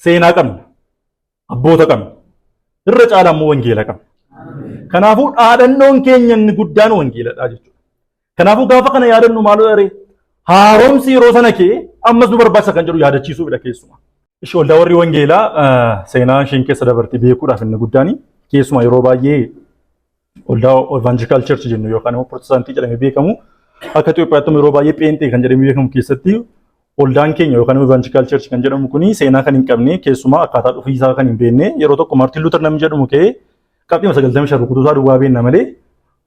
seenaa qabna, abboota qabna, irra caalaa immoo wangeela qabna. Kanaafuu dhaadannoon keenya inni guddaan wangeeladha jechuudha. Kanaafuu gaafa kana yaadannu maaloo dharee haaromsi yeroo sana kee ammas nu barbaachisa kan jedhu yaadachiisuufidha keessumaa. Ishee waldaa warri wangeelaa seenaa isheen keessa dabarte beekuudhaaf inni guddaan keessumaa yeroo baay'ee waldaa Evangelical Church jennu yookaan immoo Protestantii jedhamee beekamu akka Itoophiyaatti yeroo baay'ee Pheenxee kan jedhamee beekamu keessatti waldaan keenya yookaan Evangelical Church kan jedhamu kuni seenaa kan hin qabne keessumaa akkaataa dhufiisaa kan hin beekne yeroo tokko Martin Luther namni jedhamu ka'ee qabxii 95 rukutuusaa duwwaa beekna malee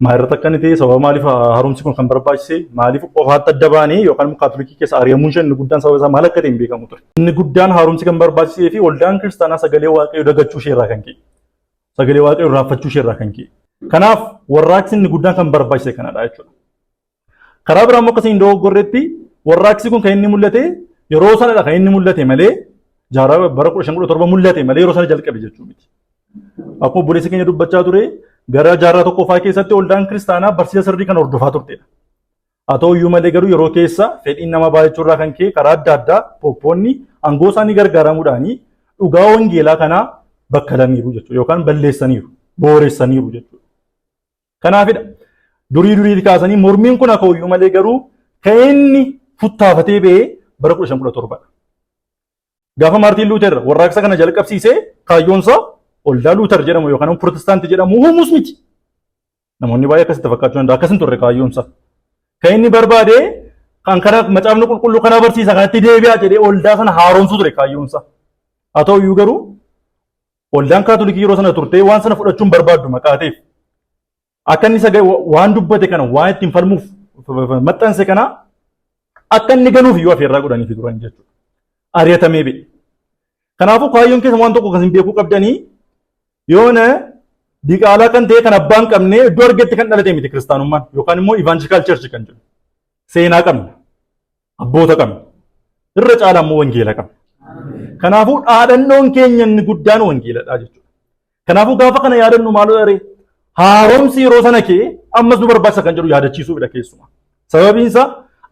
maayirratti akka inni ta'e sababa maaliif haaromsi kun kan barbaachise maaliif qofaatti adda baanee yookaan immoo kaatolikii keessa ari'amuun ishee inni guddaan sababa isaa maal akka ta'e hin beekamu ture. Inni guddaan haaromsi kan barbaachisee fi waldaan kiristaanaa sagalee waaqayyoo dagachuu ishee irraa kan ka'e sagalee waaqayyoo irraanfachuu ishee irraa kan ka'e. Kanaaf warraaqsi inni guddaan kan barbaachise kanadha jechuudha. Karaa biraa immoo akkasiin dogoggorreetti warraaqsi kun kan inni mul'ate yeroo sanadha kan inni mul'ate malee jaarraa bara 1517 mul'ate malee yeroo sana jalqabe jechuu miti. Akkuma obboleessi keenya dubbachaa ture gara jaarraa tokkoffaa keessatti waldaan kiristaanaa barsiisa sirrii kan hordofaa turtedha. Haa ta'u iyyuu malee garuu yeroo keessa fedhiin nama baay'achuu irraa kan ka'e karaa adda addaa pooppoonni aangoo isaanii gargaaramuudhaan dhugaa wangeelaa kanaa bakkalaniiru jechuudha yookaan balleessaniiru booressaniiru jechuudha. Kanaafidha durii kaasanii mormiin kun akka iyyuu malee garuu kan inni futtaafatee ba'ee bara 1517 gaafa Maartiin Luuter warraaqsa kana jalqabsiisee kaayyoonsaa waldaa Luuter jedhamu yookaan Protestaantii jedhamu uumuus miti. Namoonni baay'ee akkasitti fakkaachuu danda'a akkas hin turre kaayyoonsaa. Kan inni barbaade kan kana macaafni qulqulluu kana barsiisa kanatti deebi'aa jedhee waldaa sana haaromsuu ture kaayyoonsaa. Haa ta'u iyyuu garuu waldaan kaatolikii yeroo sana turte waan sana fudhachuun barbaaddu maqaa ta'eef akka inni waan dubbate kana waan ittiin falmuuf maxxanse kana akka inni ganuuf iyyuu afeerraa godhanii fi turan jechuudha. Ari'atamee ba'e. Kanaafuu kaayyoon keessa waan tokko kan isin beekuu qabdanii yoona diqaalaa kan ta'e kan abbaan qabne iddoo argetti kan dhalate miti kiristaanummaan yookaan immoo Evangelical Church kan jedhu. Seenaa qabna, abboota qabna, irra caalaa immoo wangeela qabna. Kanaafuu dhaadannoon keenya inni guddaan wangeeladha jechuudha. Kanaafuu gaafa kana yaadannu maaloo dharee haaromsi yeroo sana kee ammas nu barbaachisa kan jedhu yaadachiisuufidha keessumaa. Sababiin isaa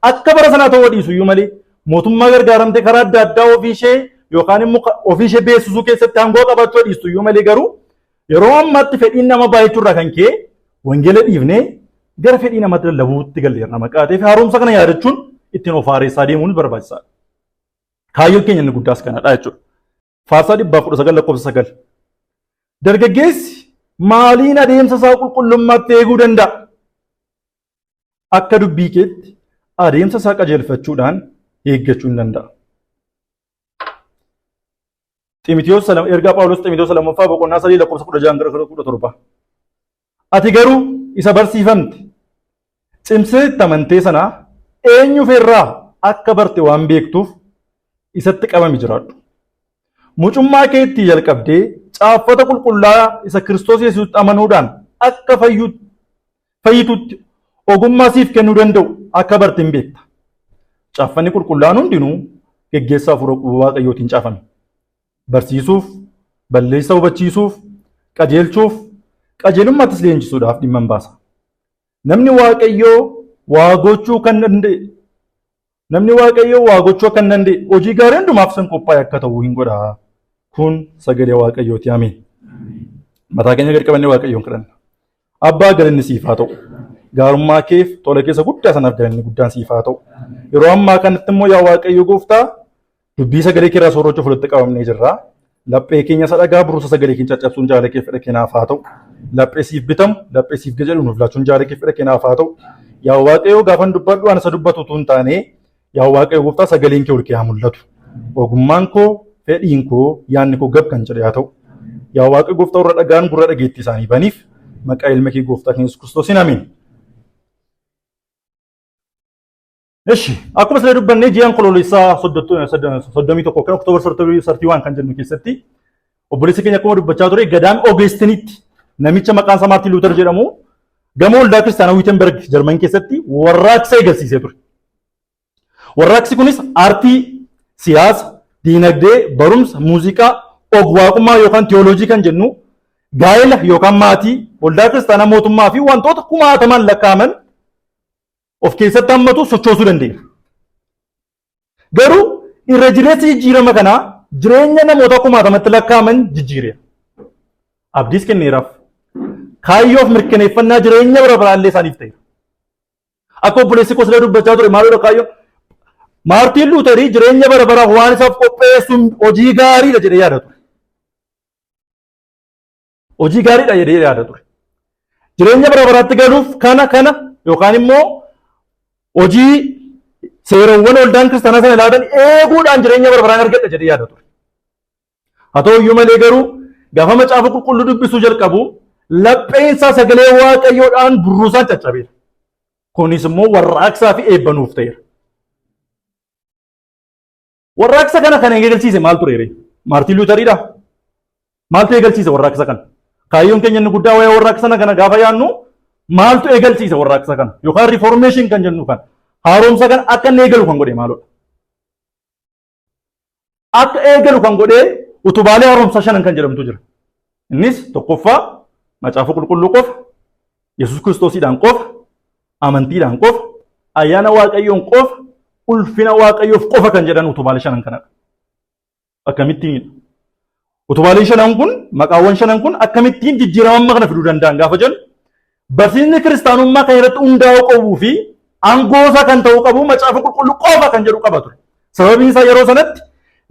akka bara sanaa ta'uu dhiisu iyyuu malee mootummaa gargaaramtee karaa adda addaa ofii ishee yookaan immoo ofii ishee beeksisuu keessatti aangoo qabaachuu dhiistu iyyuu malee garuu yeroo ammaatti fedhiin nama baay'achuu irraa kan ka'e wangeela dhiifnee gara fedhii namaatti lallabuutti galleerra maqaa ta'eef haaromsa kana yaadachuun ittiin of haaressaa deemuun barbaachisaadha. Kaayyoon keenya inni guddaas kanadha jechuudha. Faarsaa 19:9 dargaggeessi maaliin adeemsa isaa qulqullummaatti eeguu danda'a? Akka dubbii keetti adeemsa isaa qajeelfachuudhaan eeggachuu hin danda'a. Xiimotewos ergaa Phaawulos Xiimotewos 2:3-16 Ati garuu isa barsiifamte cimsee itti amantee sana eenyuuf irraa akka barte waan beektuuf isatti qabami jiraadhu. Mucummaa keetti jalqabdee caaffata qulqullaa'aa isa Kiristoos Yesuusitti amanuudhaan akka fayyitutti ogummaa siif kennuu danda'u akka barte hin beekta. Caaffanni qulqullaa'aan hundinuu geggeessaa hafuura Waaqayyootiin caafame. Barsiisuuf, balleessa hubachiisuuf, qajeelchuuf, qajeelummaattis leenjisuudhaaf dhimma hin baasa. Namni Waaqayyoo waa gochuu kan danda'e hojii gaarii hundumaaf san qophaa'e akka ta'u hin godha. Kun sagalee Waaqayyooti. Ameen. Mataa keenya gad qabannee Waaqayyoon kadhanna. Abbaa galanni siif haa ta'u. Gaarummaa keef tola keessa guddaa sanaaf galanni guddaan siif haa ta'u. Yeroo ammaa kanatti immoo yaa Waaqayyo gooftaa dubbii sagalee kee irraa soorachuu fudhatte qabamnee jirra. Laphee keenya sadhagaa buruusa sagalee keenya caccabsuun jaalala kee fedha keenyaaf haa ta'u. Laphee siif bitamu, laphee siif gajalu nuuf laachuun jaalala kee fedha keenyaaf haa ta'u. Yaa Waaqayyo gaafan dubbadhu waan isa dubbatu utuu hin taane yaa Waaqayyo gooftaa sagaleen kee ol kee haa mul'atu. Ogummaan koo, fedhiin koo, yaadni koo gab kan jedhe haa ta'u. Yaa Waaqayyo gooftaa warra dhagaan gurra dhageettii isaanii baniif maqaa ilma kee gooftaa keenya Yesuus Kiristoosiin ameen. Eshi akkuma siree dubbannee ji'aan kololeessaa 31 kan Oktoobar 31 kan jennu keessatti obboleessi keenya akkuma dubbachaa ture gadaan Ogeestinitti namicha maqaan isaa Maartiin Luuter jedhamu gamoo waldaa kiristaanaa Wiitenberg Jarman keessatti warraaqsa eegalsiisee ture. Warraaqsi kunis aartii, siyaasa, diinagdee, barumsa, muuziqaa, ogwaaqummaa yookaan tiyooloojii kan jennu gaa'ela yookaan maatii, waldaa kiristaanaa mootummaa fi wantoota kumaataman lakkaa'aman of keessatti hammatu sochoosuu dandeenya. Garuu irra jireessi jijjiirama kanaa jireenya namoota kumaatamatti lakkaa'aman jijjiire. Abdiis kenneeraaf. Kaayyoof mirkaneeffannaa jireenya bara baraallee isaaniif ta'eera. Akka obboleessi koo sila dubbachaa ture maalidha kaayyoo? Maartiin Luuterii jireenya bara baraa waan isaaf qopheessuun hojii gaariidha jedhee yaada ture. Hojii gaariidha jedhee yaada ture. Jireenya bara baraatti galuuf kana yookaan immoo hojii seerawwan waldaan kiristaanaa sana ilaalan eeguudhaan jireenya bara baraan argadha jedhee yaada ture. Haa ta'u iyyuu malee garuu gaafa macaafa qulqulluu dubbisuu jalqabu lapheensaa sagalee waaqayyoodhaan burruusaan caccabeera. Kunis immoo warraaqsaa fi eebbanuuf ta'eera. Warraaqsa kana kan eegalchiise maal tureere? Maartiin Luuteriidha. Maaltu eegalchiise warraaqsa kana? Kaayyoon keenya inni guddaa waa'ee warraaqsa kana gaafa yaadnu maaltu eegalchiise warraaqsa kana? Yookaan riiformeeshin kan jennu kan haaromsa kana akka inni eegalu kan godhe maalodha? Akka eegalu kan godhe utubaalee haaromsa shanan kan jedhamtu jira. Innis tokkoffaa macaafa qulqulluu qofa, Yesuus Kiristoosiidhaan qofa, amantiidhaan qofa, ayyaana waaqayyoon qofa, ulfina waaqayyoof qofa kan jedhan utubaalee shanan kanadha. Akkamittiin utubaaleen shanan kun maqaawwan shanan kun akkamittiin jijjiirama kana fiduu danda'an gaafa jennu barsiisni kiristaanummaa kan irratti hundaa'uu qabuu fi aangoosaa kan ta'uu qabu macaafa qulqulluu qofa kan jedhu qaba ture. Sababiin isaa yeroo sanatti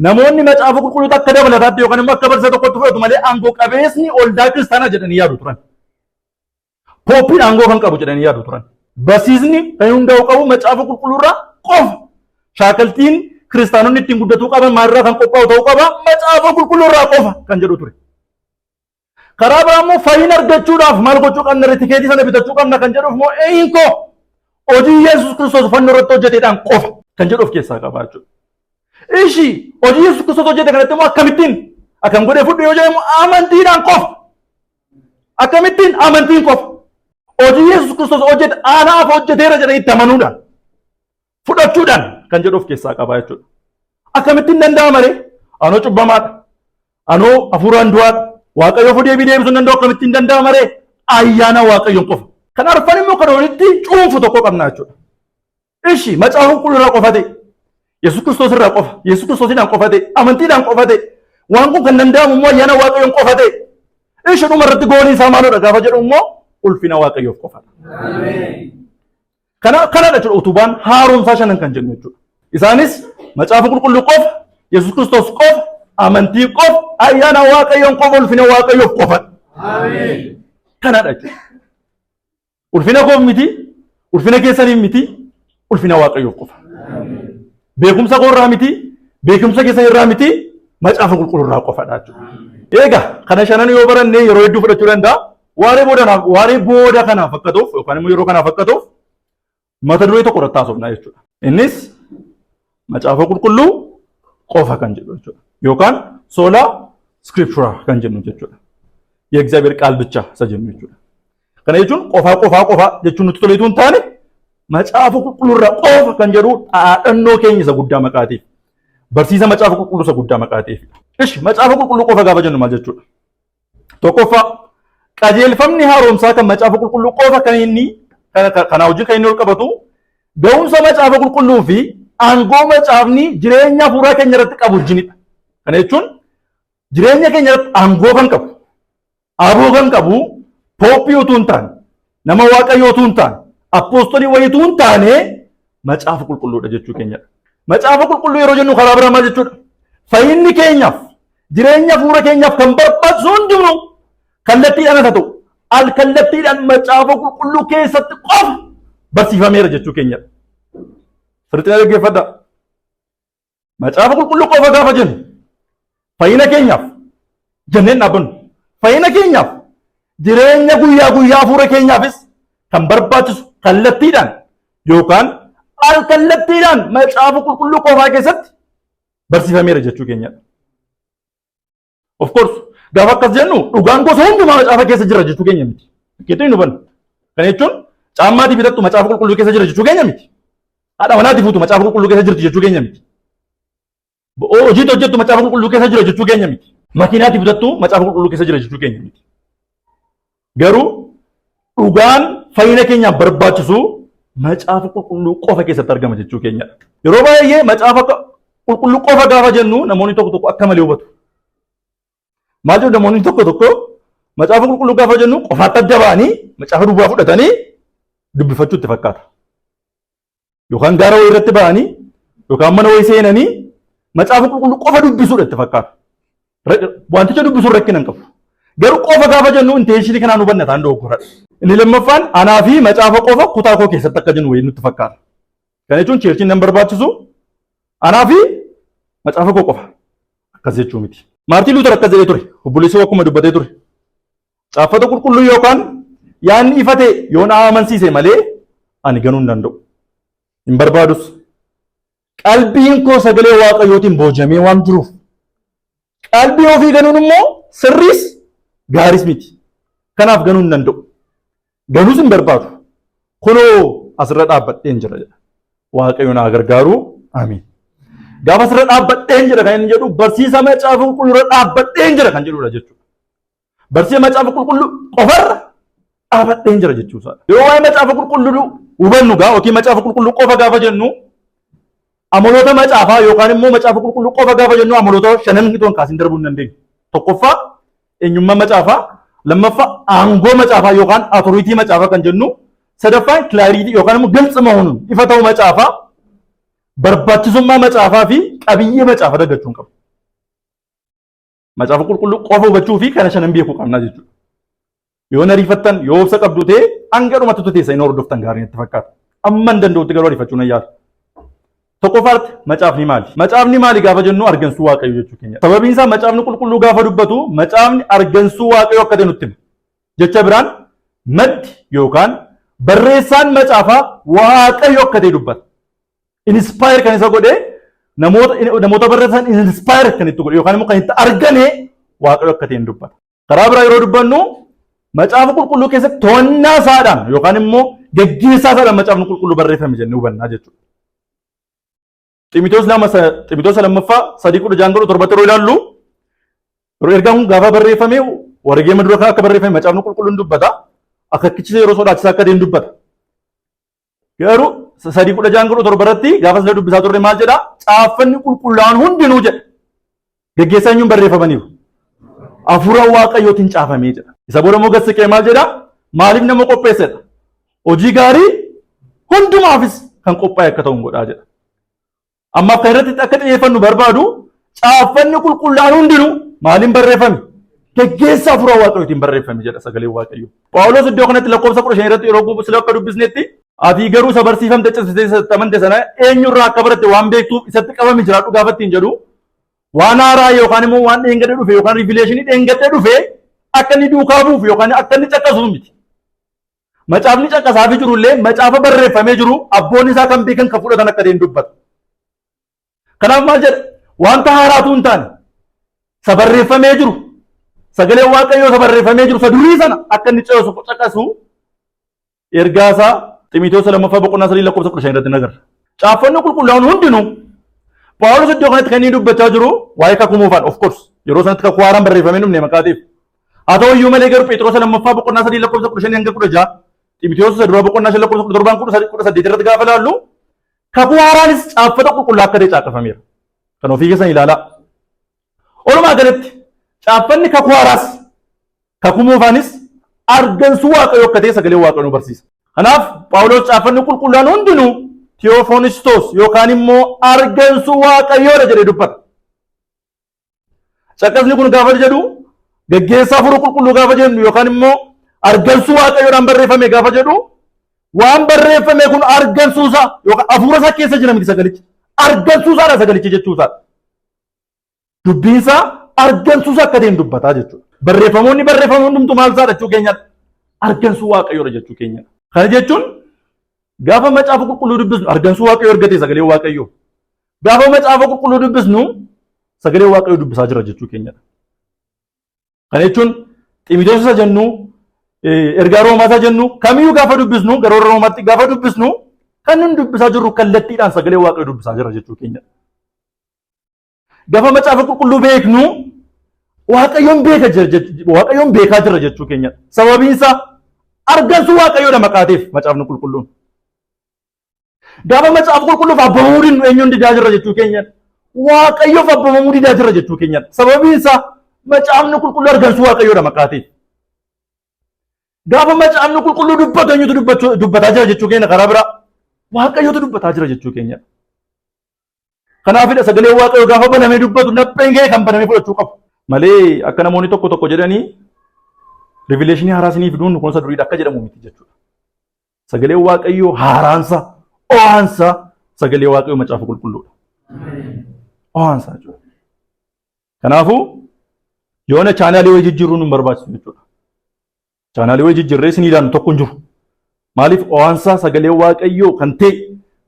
namoonni macaafa qulqulluu akka dabalataatti yookaan immoo akka barsiisa tokkotti fudhatu malee aangoo qabeesni oldaa kiristaanaa jedhanii yaadu turan. Pooppiin aangoo kan qabu jedhanii yaadu turan. Barsiisni kan hundaa'uu qabu macaafa qulqulluurraa qofa. Shaakaltiin kiristaanonni ittiin guddatuu qaban maalirraa kan qophaa'u ta'uu qaba macaafa qulqulluurraa qofa kan jedhu ture. Karaa biraa immoo fayyina argachuudhaaf maal gochuu qabna tikeetii sana bitachuu qabna kan jedhuuf immoo eeyinkoo hojii Yesuus Kiristoos fannoo irratti hojjeteedhaan qofa kan jedhu of keessaa qaba jechuudha. Ishi hojii Yesuus Kiristoos hojjete kanatti immoo akkamittiin akkam godhee fudhu yoo jedhamu amantiidhaan qofa. Akkamittiin amantiin qofa. Hojii Yesuus Kiristoos hojjete anaaf hojjeteera jedhee itti amanuudhaan fudhachuudhaan kan jedhu of keessaa qaba jechuudha. Akkamittiin danda'ama malee anoo cubbamaadha. Anoo hafuuraan du'aadha. Waaqayyo fudhee deebisuu danda'u akkamittiin danda'ama malee ayyaana waaqayyoon qofa. Kan arfan immoo kan walitti cuunfu tokko qabna jechuudha. Ishi macaafa qulqulluurraa qofa ta'e, Yesuus Kiristoos irraa qofa, Yesuus Kiristoosiidhaan qofa ta'e, amantiidhaan qofa ta'e, waan kun kan danda'amu immoo ayyaana waaqayyoon qofa ta'e. Ishi dhuma irratti goolii isaa maalodha gaafa jedhu immoo ulfina waaqayyoof qofadha. Kanadha jechuudha utubaan haaromsaa shanan kan jennu jechuudha. Isaanis macaafa qulqulluu qofa, Yesuus Kiristoos qofa, amantii qofa, ayyaana waaqayyoon qofa, ulfina waaqayyoof qofadha. Kanadha jechuudha. Ulfina koof miti, ulfina keessaniif miti, ulfina waaqayyoof qofa. Beekumsa koorraa miti, beekumsa keessan irraa miti, macaafa qulqulluurraa qofadha jechuudha. Egaa kana shanan yoo baranne yeroo hedduu fudhachuu danda'a. Waaree booda kanaaf akka ta'uuf yookaan immoo yeroo kanaaf akka ta'uuf mata duree tokko irratti haasofna jechuudha. Innis macaafa qulqulluu qofa kan jedhu jechuudha. Yookaan sola scriptura kan jennu jechuudha. የእግዚአብሔር ቃል ብቻ ሰጀኑ jechuudha. Kana jechuun qofa jechuun nutti toleetu hin taane macaafa qulqulluurraa qofa kan jedhu dhaadhannoo keenya isa guddaa maqaatiif. Barsiisa macaafa qulqulluu isa guddaa maqaatiif. Ishi macaafa qulqulluu qofa gaafa jennu maal jechuudha? Tokkoffaa qajeelfamni haaromsaa kan macaafa qulqulluu qofa kan inni kana wajjin kan inni ol qabatu ga'umsa macaafa qulqulluu fi aangoo macaafni jireenya hafuuraa keenya irratti qabu wajjinidha. Kana jechuun jireenya keenya irratti aangoo kan qabu, aboo kan qabu, pooppii utuu hin taane, nama waaqayyoo utuu hin taane, appoostolii wayii utuu hin taane macaafa qulqulluudha jechuu keenyadha. Macaafa qulqulluu yeroo jennu karaa biraa maal jechuudha? Fayyinni keenyaaf, jireenya hafuura keenyaaf kan barbaachisu hundumtuu kallattiidhaan haa ta'u, al-kallattiidhaan macaafa qulqulluu keessatti qofa barsiifameera jechuu keenyadha. Sirriitti dhaggeeffadhaa. Macaafa qulqulluu qofa gaafa jennu fayyina keenyaaf jenneen dhaabbannu. Fayyina keenyaaf jireenya guyyaa guyyaa hafuura keenyaafis kan barbaachisu kallattiidhaan yookaan al-kallattiidhaan macaafa qulqulluu qofaa keessatti barsiifameera jechuu keenyadha. Of course gaafa akkas jennu dhugaan gosa hundumaa macaafa keessa jira jechuu keenya miti. Fakkeetti hin hubannu. Kana jechuun caammaatii bitattu macaafa qulqulluu keessa jira jechuu keenya miti. Haadha manaatii fuutu macaafa qulqulluu keessa jirti jechuu keenya miti. Hojii hojjettu macaafa qulqulluu keessa jira jechuu keenya miti. Makiinaatii bitattu macaafa qulqulluu keessa jira jechuu keenya miti. Garuu dhugaan fayyina keenyaaf barbaachisu macaafa qulqulluu qofa keessatti argama jechuu keenyadha. Yeroo baay'ee macaafa qulqulluu qofa gaafa jennu namoonni tokko tokko akka malee hubatu. Maal jedhu namoonni tokko tokko macaafa qulqulluu gaafa jennu qofaatti adda ba'anii macaafa duwwaa fudhatanii dubbifachuu itti fakkaata. Yookaan gaara wayii irratti ba'anii yookaan mana wayii seenanii macaafa qulqulluu qofa dubbisuudha itti fakkaata. Wanticha dubbisuun rakkina hin qabu. Garuu qofa gaafa jennu intentionii kanaan hubanna ta'an dogoggoradha. Inni lammaffaan anaa fi macaafa qofa kutaa koo keessatti akka jennu wayii nutti fakkaata. Kana jechuun cheerchiin nan barbaachisu anaa fi macaafa koo qofa akkas jechuu miti. Maartiin Luuter akkas jedhee ture. Obboleessoo akkuma dubbatee ture. Caafata qulqulluu yookaan yaadni ifate yoo na amansiise malee ani ganuu hin danda'u. Hin barbaadus. Qalbiin koo sagalee Waaqayyootiin boojamee waan jiruuf qalbii ofii ganuun immoo sirriis gaaris miti. Kanaaf ganuu hin danda'u. Ganuus hin barbaadu. Kunoo asirra dhaabbadheen jira jedha. Waaqayyo naa gargaaru. Amiin. Gaafa asirra dhaabbadheen jira kan inni jedhu barsiisa macaafa qulqulluu irra dhaabbadheen jira kan jedhudha jechuudha. Barsiisa macaafa qulqulluu qofarra dhaabbadheen jira jechuudha. Yoo waa'ee macaafa qulqulluu hubannu gaa yookiin macaafa qulqulluu qofa gaafa jennu amaloota macaafaa yookaan immoo macaafa qulqulluu qofa gaafa jennu amaloota shanan hitoon kaasiin darbuu hin dandeenyu. Tokkoffaa eenyummaa macaafaa, lammaffaa aangoo macaafaa yookaan authority macaafaa kan jennu, sadaffaan clarity yookaan immoo gilxa mahuun ifa ta'uu macaafaa, barbaachisummaa macaafaa fi qabiyyee macaafaa dagachuun qabu. Macaafa qulqulluu qofa hubachuu fi kana shanan beekuu qabnaa jechuudha. Yoo nariifattan yoo obsa qabdu ta'e hanga dhumatti teessa hin hordoftan gaarii natti fakkaata. Amma hin danda'utti garuu ariifachuu nan yaala. Tokkoffaatti macaafni maali? Macaafni maali gaafa jennu argansuu Waaqayyoo jechuu keenya. Sababiin isaa macaafni qulqulluu gaafa dubbatu macaafni argansuu Waaqayyoo akka ta'e nutti hima. Jecha biraan maddi yookaan barreessaan macaafaa Waaqayyoo akka ta'e dubbata. Inspire kan isa godhe namoota barreessan inspire kan itti godhe yookaan immoo kan itti argame Waaqayyoo akka ta'e dubbata. Karaa biraa yeroo dubbannu macaafa qulqulluu keessatti to'annaa isaadhaan yookaan immoo gaggeessaa isaadhaan macaafni qulqulluu barreeffame jennee hubannaa jechuudha. Ximotewos lammaffaa 3:17 yeroo ilaallu yeroo ergaan kun gaafa barreeffame wareegama dura kan akka barreeffame macaafni qulqulluun dubbata. Akkaakichisa yeroo sodaachisaa akka ta'e dubbata. Garuu 3:17 irratti gaafa sila dubbisaa turre maal jedha? Caaffanni qulqullaa'an hundinuu jedha. Gaggeessaa eenyuun barreeffamaniiru? Hafuura Waaqayyootiin caafamee jedha. Isa booda immoo gassiqee maal jedha? Maaliif nama qopheessedha? Hojii gaarii hundumaafis kan qophaa'e akka ta'u godhaa jedha. Ammaaf kan irratti akka xiyyeeffannu barbaadu caaffanni qulqullaa'an hundinuu maaliin barreeffame? Gaggeessaa hafuura Waaqayyootiin barreeffame jedha sagalee Waaqayyoo. Phaawulos iddoo kanatti lakkoofsa 15 irratti yeroo sila akka dubbisnetti ati garuu isa barsiifamte cimsitee amante sana eenyurraa akka baratte waan beektuuf isatti qabame jiraadhu gaafattiin jedhu waan haaraa yookaan immoo waan dheengadee dhufe yookaan rivileeshinii dheengadee dhufe akka inni duukaa buuf yookaan akka inni caqqasuuf miti. Macaafni caqqasaa fi jirullee macaafa barreeffamee jiru abboonni isaa kan beekan kan fudhatan akka ta'e dubbata. Kanaaf maal jedha? Wanta haaraatu hin taane isa barreeffamee jiru sagalee Waaqayyoo isa barreeffamee jiru isa durii sana akka inni caqqasu ergaasaa Ximotewos lammaffaa boqonnaa 3:15 irratti nagarra. Caaffanni qulqullaa'an hundinuu Phaawulos iddoo kanatti kan inni dubbachaa jiru waa'ee kakuu moofaan of course yeroo sanatti kakuu haaraan barreeffamee dhumne maqaatiif. Haa ta'u iyyuu malee garuu Phexros lammaffaa boqonnaa 3:15 hanga 16 Ximotewos isa duraa boqonnaa 5:17 irratti gaafa ilaallu kakuu haaraanis caaffata qulqulluu akka ta'e caaqqafameera. Kan ofii keessan ilaalaa. Walumaa galatti caaffanni kakuu haaraas kakuu moofaanis argansuu Waaqayyoo akka ta'e sagalee Waaqayyoo barsiisa. Kanaaf Phaawulos caaffanni qulqulluun hundinuu Theophonistos yookaan immoo argansuu Waaqayyoodha jedhee dubbata. Caqqasni kun gaafa jedhu gaggeessaa hafuura qulqulluu gaafa jennu yookaan immoo argansuu Waaqayyoodhaan barreeffame gaafa jedhu waan barreeffame kun argansuusaa yookaan hafuura isaa keessa jira miti sagalichi. Argansuusaadha sagalichi jechuusaa. Dubbiinsaa argansuusaa akka ta'e dubbataa jechuudha. Barreeffamoonni hundumtuu maal isaa jechuu keenyadha. Argansuu Waaqayyoodha jechuu keenyadha. Kana jechuun gaafa macaafa qulqulluu dubbisnu argansuu Waaqayyoo argate sagalee Waaqayyoo. Gaafa macaafa qulqulluu dubbisnu sagalee Waaqayyoo dubbisaa jira jechuu keenyadha. Kana jechuun Ximotewos isa jennu ergaa Roomaa isa jennu kamiyyuu gaafa dubbisnu gara Roomaatti gaafa dubbisnu kan nun dubbisaa jirru kallattiidhaan sagalee Waaqayyoo dubbisaa jira jechuu keenyadha. Gaafa macaafa qulqulluu beeknu Waaqayyoon beekaa jira jechuu keenyadha. Sababiin isaa argansuu Waaqayyoodha maqaatiif macaafni qulqulluun. Gaafa macaafa qulqulluuf abbamuudin eenyuun didaa jira jechuu keenyadha. waaqayyoof abbamamuu didaa jira jechuu keenyadha. Sababiin isaa macaafni qulqulluu argansu waaqayyoodha maqaatiif. Gaafa macaafni qulqulluu dubbatu eenyutu dubbataa jira jechuu keenya karaa biraa waaqayyootu dubbataa jira jechuu keenyadha. Kanaafidha sagalee waaqayyoo gaafa banamee dubbatu lapheen kee kan banamee fudhachuu qabu. Malee akka namoonni tokko jedhanii rivileeshinii haaraa isinii fiduun kun isa duriidha akka jedhamu miti jechuudha. Sagalee waaqayyoo haaraansa o'aansa sagalee waaqayyoo macaafa qulqulluudha. O'aansa jechuudha. Kanaafuu yoona chaanaalii wayii jijjiiruun hin barbaachisu jechuudha. Chaanaalii wayii jijjiirree isinii ilaannu tokko hin jiru. Maaliif o'aansa sagalee waaqayyoo kan ta'e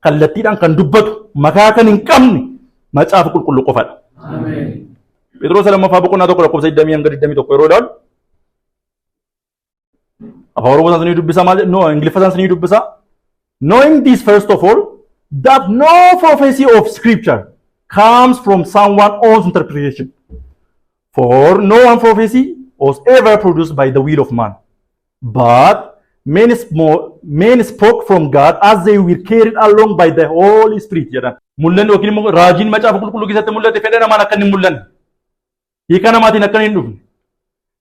kallattiidhaan kan dubbatu makaa kan hin qabne macaafa qulqulluu qofaadha. Phexros lammaffaa boqonnaa tokko lakkoofsa 20 hanga 21 yeroo ilaalu afaan Oromoo isaanii dubbisa maal no Ingiliffa isaanii dubbisa. Knowing this first of all that no prophecy of scripture comes from someone's own interpretation. For no one prophecy was ever produced by the will of man. But men spoke from God as they were carried along by the Holy Spirit. Mul'anni yookiin immoo raajiin macaafa qulqulluu keessatti mul'ate fedha namaan akka hin mul'anne. Hiika namaatiin akka hin dhufne.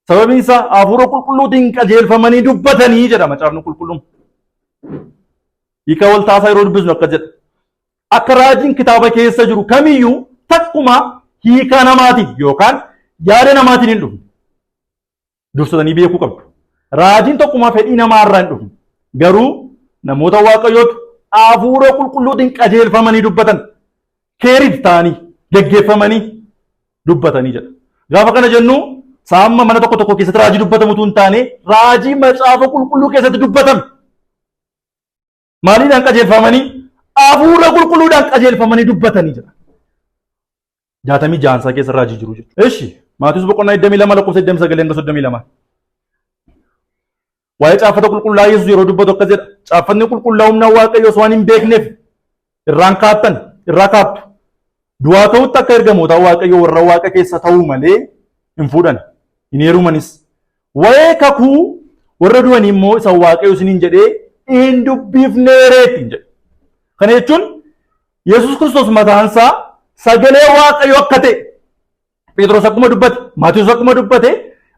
Sababiin isaa hafuura qulqulluutiin qajeelfamanii dubbatanii jedha macaafni qulqulluun. Hiika wal taasaa yeroo dubbisnu akkas jedha. Akka raajiin kitaaba keessa jiru kamiyyuu takkuma hiika namaatiin yookaan yaada namaatiin hin dhufne. Dursitanii beekuu qabdu. Raajiin tokkuma fedhii namaarraa hin dhufne. Garuu namoota waaqayyootu hafuura qulqulluutiin qajeelfamanii dubbatan. Keerit ta'anii geggeeffamanii dubbatanii jedha. Gaafa kana jennu saamma mana tokko keessatti raajii dubbatamutu hin taane raajii macaafa qulqulluu keessatti dubbatame. Maaliidhaan qajeelfamanii hafuura qulqulluudhaan qajeelfamanii dubbatanii jedha. 66 keessa raajii jiru jechuudha. Eshi Maatiyoos boqonnaa 22 lakkoofsa 29 hanga 32. Waa'ee caafata qulqullaa Yesuus yeroo dubbatu akkas jedha. Caafatni qulqullaa humna waaqayyoos waan hin beekneef irraan irraa kaattu. Du'aa ta'utti akka ergamoota waaqayyoo warra waaqa keessa ta'uu malee hin fuudhan. Hin heerumanis. Waa'ee kakuu warra du'anii immoo isa waaqayyo isiniin jedhee hin dubbifneereetiin jedhe. Kana jechuun Yesuus Kiristoos mataansaa sagalee waaqayyo akka ta'e Phexros akkuma dubbate, Maatiyoos akkuma dubbate,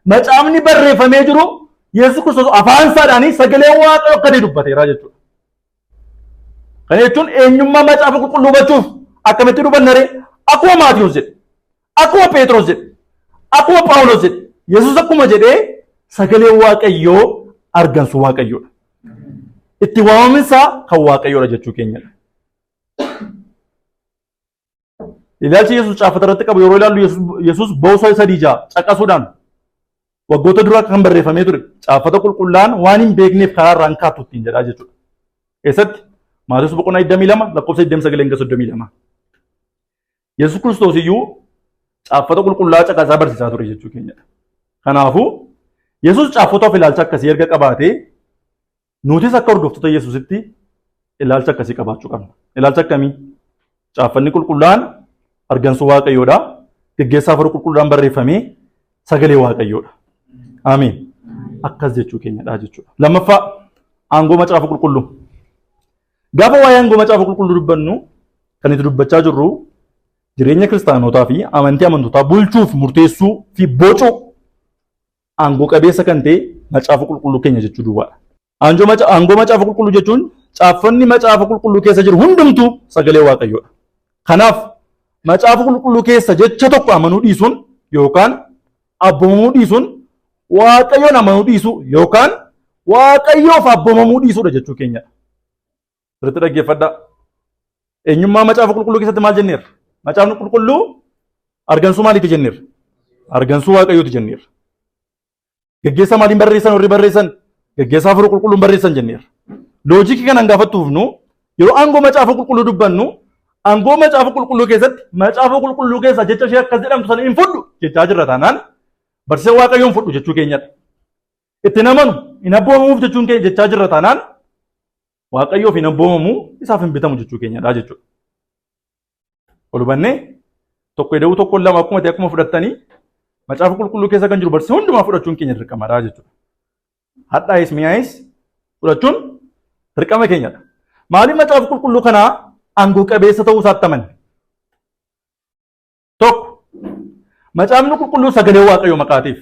macaafni barreeffamee jiru Yesuus Kiristoos afaan isaadhaan sagalee waaqayyo akka ta'e dubbateera jechuudha. Kana jechuun eenyummaa macaafa qulqulluu hubachuuf akkamitti dubannare akkuma Maatiyoos jedhe, akkuma Phexros jedhe, akkuma Phaawulos jedhe, Yesuus akkuma jedhee sagalee waaqayyoo argansu waaqayyoodha. Itti waamaminsaa kan waaqayyoodha jechuu keenyadha. Ilaalchi Yesuus caafata irratti qabu yeroo ilaallu Yesuus boosoo isa dijaa caqasuudhaan waggoota dura kan barreeffamee ture caafata qulqullaan waan hin beekneef karaa irraan kaattu ittiin jedhaa jechuudha. Keessatti Maatiyoos boqonnaa 22 lakkoofsa 29 hanga 32. Yesuus Kiristoos iyyuu caafata qulqullaa caqasaa barsiisaa ture jechuu keenyadha. Kanaafuu Yesuus caafataaf ilaalcha akkasii erga qabaatee nutis akka hordoftoota Yesuusitti ilaalcha akkasii qabaachuu qabna. Ilaalcha akkamii? Caafanni qulqullaan argansu waaqayyoodha. Geggeessaa hafuura qulqulluudhaan barreeffamee sagalee waaqayyoodha. Ameen. Akkas jechuu keenyadha jechuudha. Lammaffaa aangoo macaafa qulqulluu. Gaafa waa'ee aangoo macaafa qulqulluu dubbannu kan itti dubbachaa jirru jireenya kiristaanotaa fi amantii amantootaa bulchuuf murteessuu fi bocuu aangoo qabeessa kan ta'e macaafa qulqulluu keenya jechuu duwwaadha. Aangoo macaafa qulqulluu jechuun caafanni macaafa qulqulluu keessa jiru hundumtuu sagalee waaqayyoodha. Kanaaf macaafa qulqulluu keessa jecha tokko amanuu dhiisuun yookaan abboomamuu dhiisuun waaqayyoon amanuu dhiisuu yookaan waaqayyoof abboomamuu dhiisuudha jechuu keenyadha. Sirriitti dhaggeeffadhaa. Eenyummaa macaafa qulqulluu keessatti maal jenneerra? Macaafni qulqulluu argansuu maaliiti jenneerra? Argansuu waaqayyooti jenneerra. Geggeessaa maaliin barreessan warri barreessan? Geggeessaa hafuura qulqulluun barreessan jenneerra. Loojikii kanaan gaafattuufnu yeroo aangoo macaafa qulqulluu dubbannu aangoo macaafa qulqulluu keessatti macaafa qulqulluu keessa jecha ishee akkas jedhamtu sana hin fudhu jechaa jirra taanaan barsiisa waaqayyoon fudhu jechuu keenyadha. Itti namanu hin abboomamuuf jechuun keenya jechaa jirra taanaan waaqayyoof hin abboomamu isaaf hin bitamu jechuu keenyadha jechuudha. Ol hubannee tokko eda'uu tokko lama akkuma ta'e akkuma fudhattanii macaafa qulqulluu keessa kan jiru barsiisa hundumaa fudhachuun keenya dirqamadha jechuudha. Hadhaayis mi'aayis fudhachuun dirqama keenyadha. Maaliif macaafa qulqulluu kanaa aangoo qabeessa ta'uu isaatti amanne? Tokko macaafni qulqulluu sagalee waaqayyoo maqaatiif.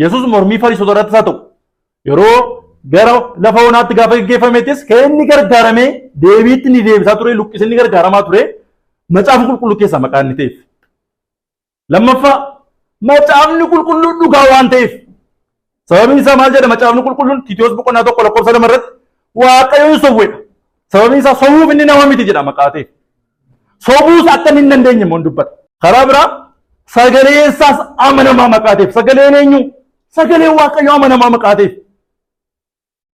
Yesuus mormii Fariisota irrattis haa ta'u yeroo gara lafa onaatti gaafa geggeeffamettis kan inni gargaaramee deebiitti ni deebisaa ture, Luqqis inni gargaaramaa ture macaafa qulqulluu keessaa maqaa inni ta'eef. Lammaffaa macaafni qulqulluu dhugaa waan ta'eef. Sababiin isaa maal jedha macaafni qulqulluun Tiitoos boqonnaa 1:2 irratti waaqayyoon hin sobneedha. Sababiin isaa sobuuf inni nama miti jedha maqaa ta'eef. Sobuus akka inni hin dandeenye immoo dubbata. Karaa biraa sagaleen isaas amanamaa maqaa ta'eef. Sagaleen eenyu? Sagaleen waaqayyoo amanamaa maqaa ta'eef.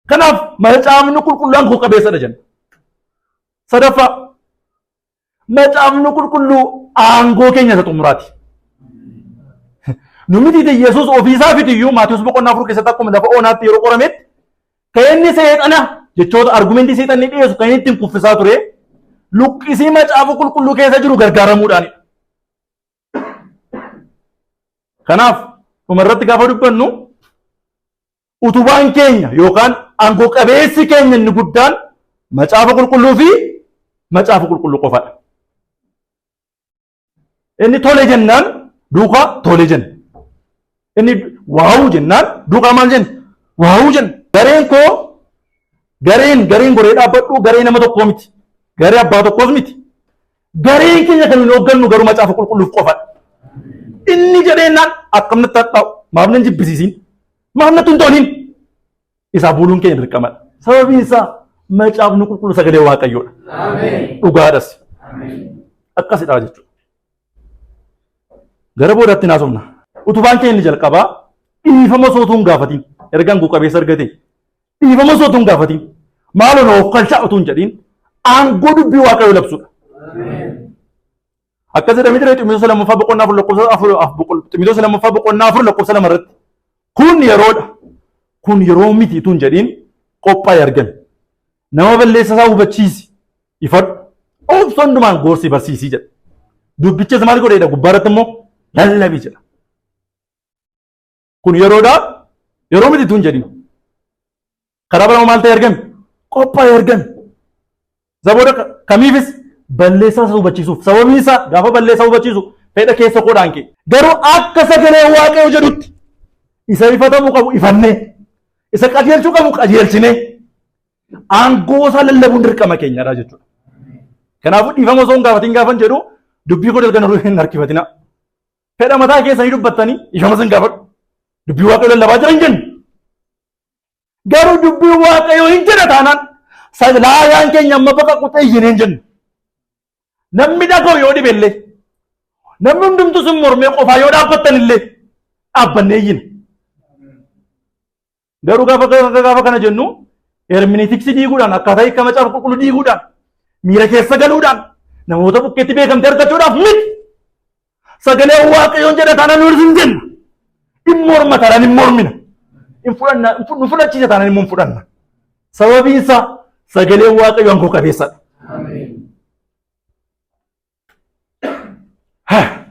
Kanaaf macaafni qulqulluun aangoo qabeessadha jenna. Sadaffaa macaafni qulqulluu aangoo keenya isa xumuraati. Numiti Yesuus ofiisaa fitiyyuu Maatiyus boqonnaa 4 keessatti akkuma lafa onaatti yeroo qorametti kan inni seexana jechoota argumentii seexanni dhiyeessu kan inni ittiin kuffisaa ture Luqqisii macaafa qulqulluu keessa jiru gargaaramuudhaanidha. Kanaaf dhumarratti gaafa dubbannu utubaan keenya yookaan aangoo qabeessi keenya inni guddaan macaafa qulqulluu fi macaafa qulqulluu qofadha. Inni tole jennaan duukaa tole jenna. Inni waa'uu jennaan duukaa maal jenna? Waa'uu jenna. Gareen goree dhaabbadhu garee nama tokkoo miti. Garee abbaa tokkos miti. Gareen keenya kan hin hooggannu garuu macaafa qulqulluuf qofadha. Inni jedheenaan akkamatti taa'u maaf nan jibbisiisin maaf natti hin tolin isaa buluun keenya dirqamadha. Sababiin isaa macaafni qulqulluu sagalee waaqayyoodha. Dhugaadhas. Akkasidha jechuudha. Gara boodaatti naasofna. Utubaan keenya jalqabaa dhiifama osoo hin gaafatin erga aangoo qabeessa argate dhiifama osoo hin gaafatin maaloo na oofkalchaa utuu hin jedhin aangoo dubbii waaqayyoo labsuudha. Akkas jedhamee jira Xiimotewos lammaffaa boqonnaa 4 lakkoofsa 2 irratti kun yeroodha. Kun yeroo miti utuu hin jedhin qophaa'ee argame. Nama balleessa isaa hubachiisi ifadhu obsa hundumaan gorsi barsiisii jedha. Dubbichas maal godheedha gubbaarratti immoo lallabii jedha. Kun yeroodha yeroo miti utuu hin jedhin karaa biraa maal ta'e argame qophaa'ee argame. Zabooda kamiifis balleessaa isa hubachiisuuf. Sababiin isaa gaafa balleessaa hubachiisu fedha keessa koodhaan kee garuu akka sagalee waaqayyoo jedhutti isa ifatamuu qabu ifannee isa qajeelchuu qabu qajeelchinee aangoo isaa lallabuun dirqama keenyadha jechuudha. Kanaafuu dhiifama osoo hin gaafatin gaafan jedhu dubbii koo dalgana hin harkifatina. Fedha mataa keessanii dubbattanii dhiifama sin gaafadhu. Dubbii waaqayyoo lallabaa jira hin jennu. Garuu dubbii waaqayyoo hin jedha taanaan laayaan keenya amma bakka qutee iyyinee hin jennu. Namni dhaga'u yoo dhibellee namni hundumtu sun mormee qofaa yoo dhaabbattan illee dhaabbannee iyyina. Garuu gaafa kana jennu hermeneutiksii diiguudhaan akkaataa hiika macaafa qulqulluu diiguudhaan miira keessa galuudhaan namoota bukkeetti beekamtee argachuudhaaf miti. Sagalee waaqayyoon jedha taanaan nuti hin jenna. Hin morma taanaan hin mormina. Nu fudhachiisa taanaan immoo hin fudhanna. Sababiin isaa sagalee waaqayyoo aangoo qabeessadha.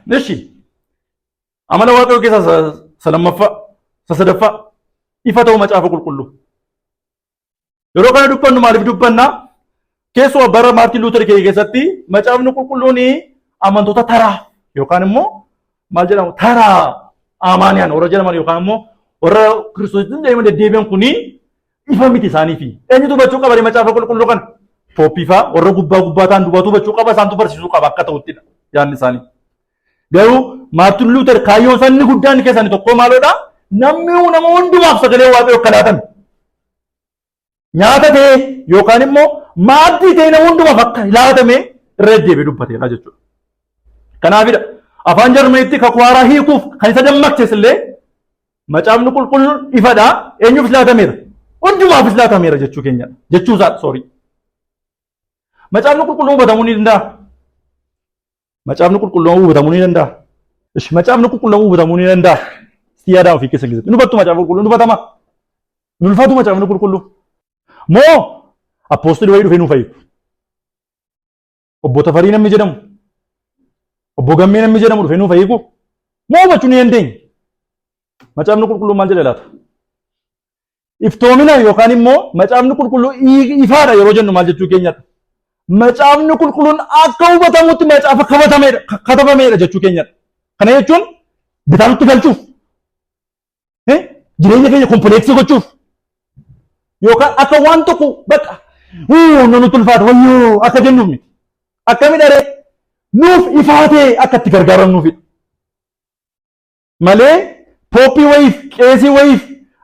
Nishi amala waaqayyoo keessaa lammaffaa sadaffaa ifa ta'uu macaafa qulqulluu. Yeroo kana dubbannu maaliif dubbannaa? Keessumaa bara Maartin Luuter keessatti macaafni qulqulluun amantoota taraa yookaan immoo maal jedhamu taraa amaaniyaan warra jedhaman yookaan immoo warra kiristoosiin deeman deddeebi'an kuni ifa miti isaaniifi. Eenyutu hubachuu qaba macaafa qulqulluu kana? Pooppii fa'aa warra gubbaa ta'an dubbatu hubachuu qaba isaantu barsiisuu qaba akka ta'uttidha yaadni isaanii. Garuu Maartin Luuter kaayyoon isaa inni guddaan keessanii tokko maaloodha? Nama hundumaaf sagalee waaqayyoo akka laatame. Nyaata ta'e yookaan immoo maaddii ta'e nama hundumaaf akka laatame irra deddeebi'ee dubbateera jechuudha. Kanaafidha afaan Jarmaniitti kakuu haaraa hiikuuf kan isa dammaqses illee macaafni qulqulluun ifadha eenyuufis laatameera hundumaafis laatameera jechuu keenyadha jechuusaa sorry. Macaafni qulqulluun hubatamuu ni danda'a. Macaafni qulqulluun hubatamuu ni danda'a. Ishi macaafni qulqulluun hubatamuu ni danda'a. Siyaadaan ofii keessa keessatti. Nubattu macaafa qulqulluun hubatama. Nulfaatu macaafni qulqulluu. Moo appoostolii wayii dhufee nuuf fayyadu. Obbo Tafarii namni jedhamu. Obbo Gammee namni jedhamu dhufee nuuf fayyadu. Moo hubachuu ni dandeenya. Macaafni qulqulluun maal jedha laata? Iftoomina yookaan immoo macaafni qulqulluu ifaadha yeroo jennu maal jechuu keenyadha. macaafni qulqulluun akka hubatamutti macaafa katabameedha jechuu keenyadha. Kana jechuun bitaanutti galchuuf jireenya keenya kompileeksii gochuuf yookaan akka waan tokko bakka nuti ulfaata wayyoo akka jennuuf miti. Akkami dharee nuuf ifaatee akka itti gargaaramnuufidha. Malee pooppii wayiif, qeesii wayiif,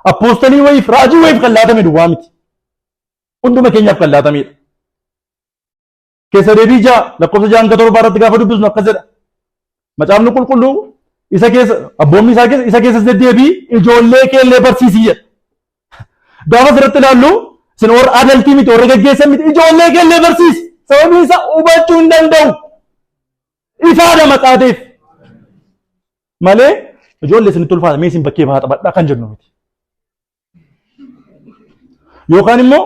appoostolii wayiif, raajii wayiif kan laatame duwwaa miti. Hunduma keenyaaf kan laatamedha. Keessa deebii 6 lakkoofsa 6 hanga 7 irratti gaafa dubbisnu akkas jedha. Macaafni qulqulluu isa keessa abboommi isa keessa deddeebii ijoollee keellee barsiisii jedha. Gaafa asirratti ilaallu isin warra adaltii miti warra gaggeessan miti ijoollee keellee barsiisi. Sababii isa hubachuu hin danda'u. Ifaadha maqaateef. Malee ijoollee isinitti ulfaata mee isin bakkee bahaa taphadhaa kan jennu miti. Yookaan immoo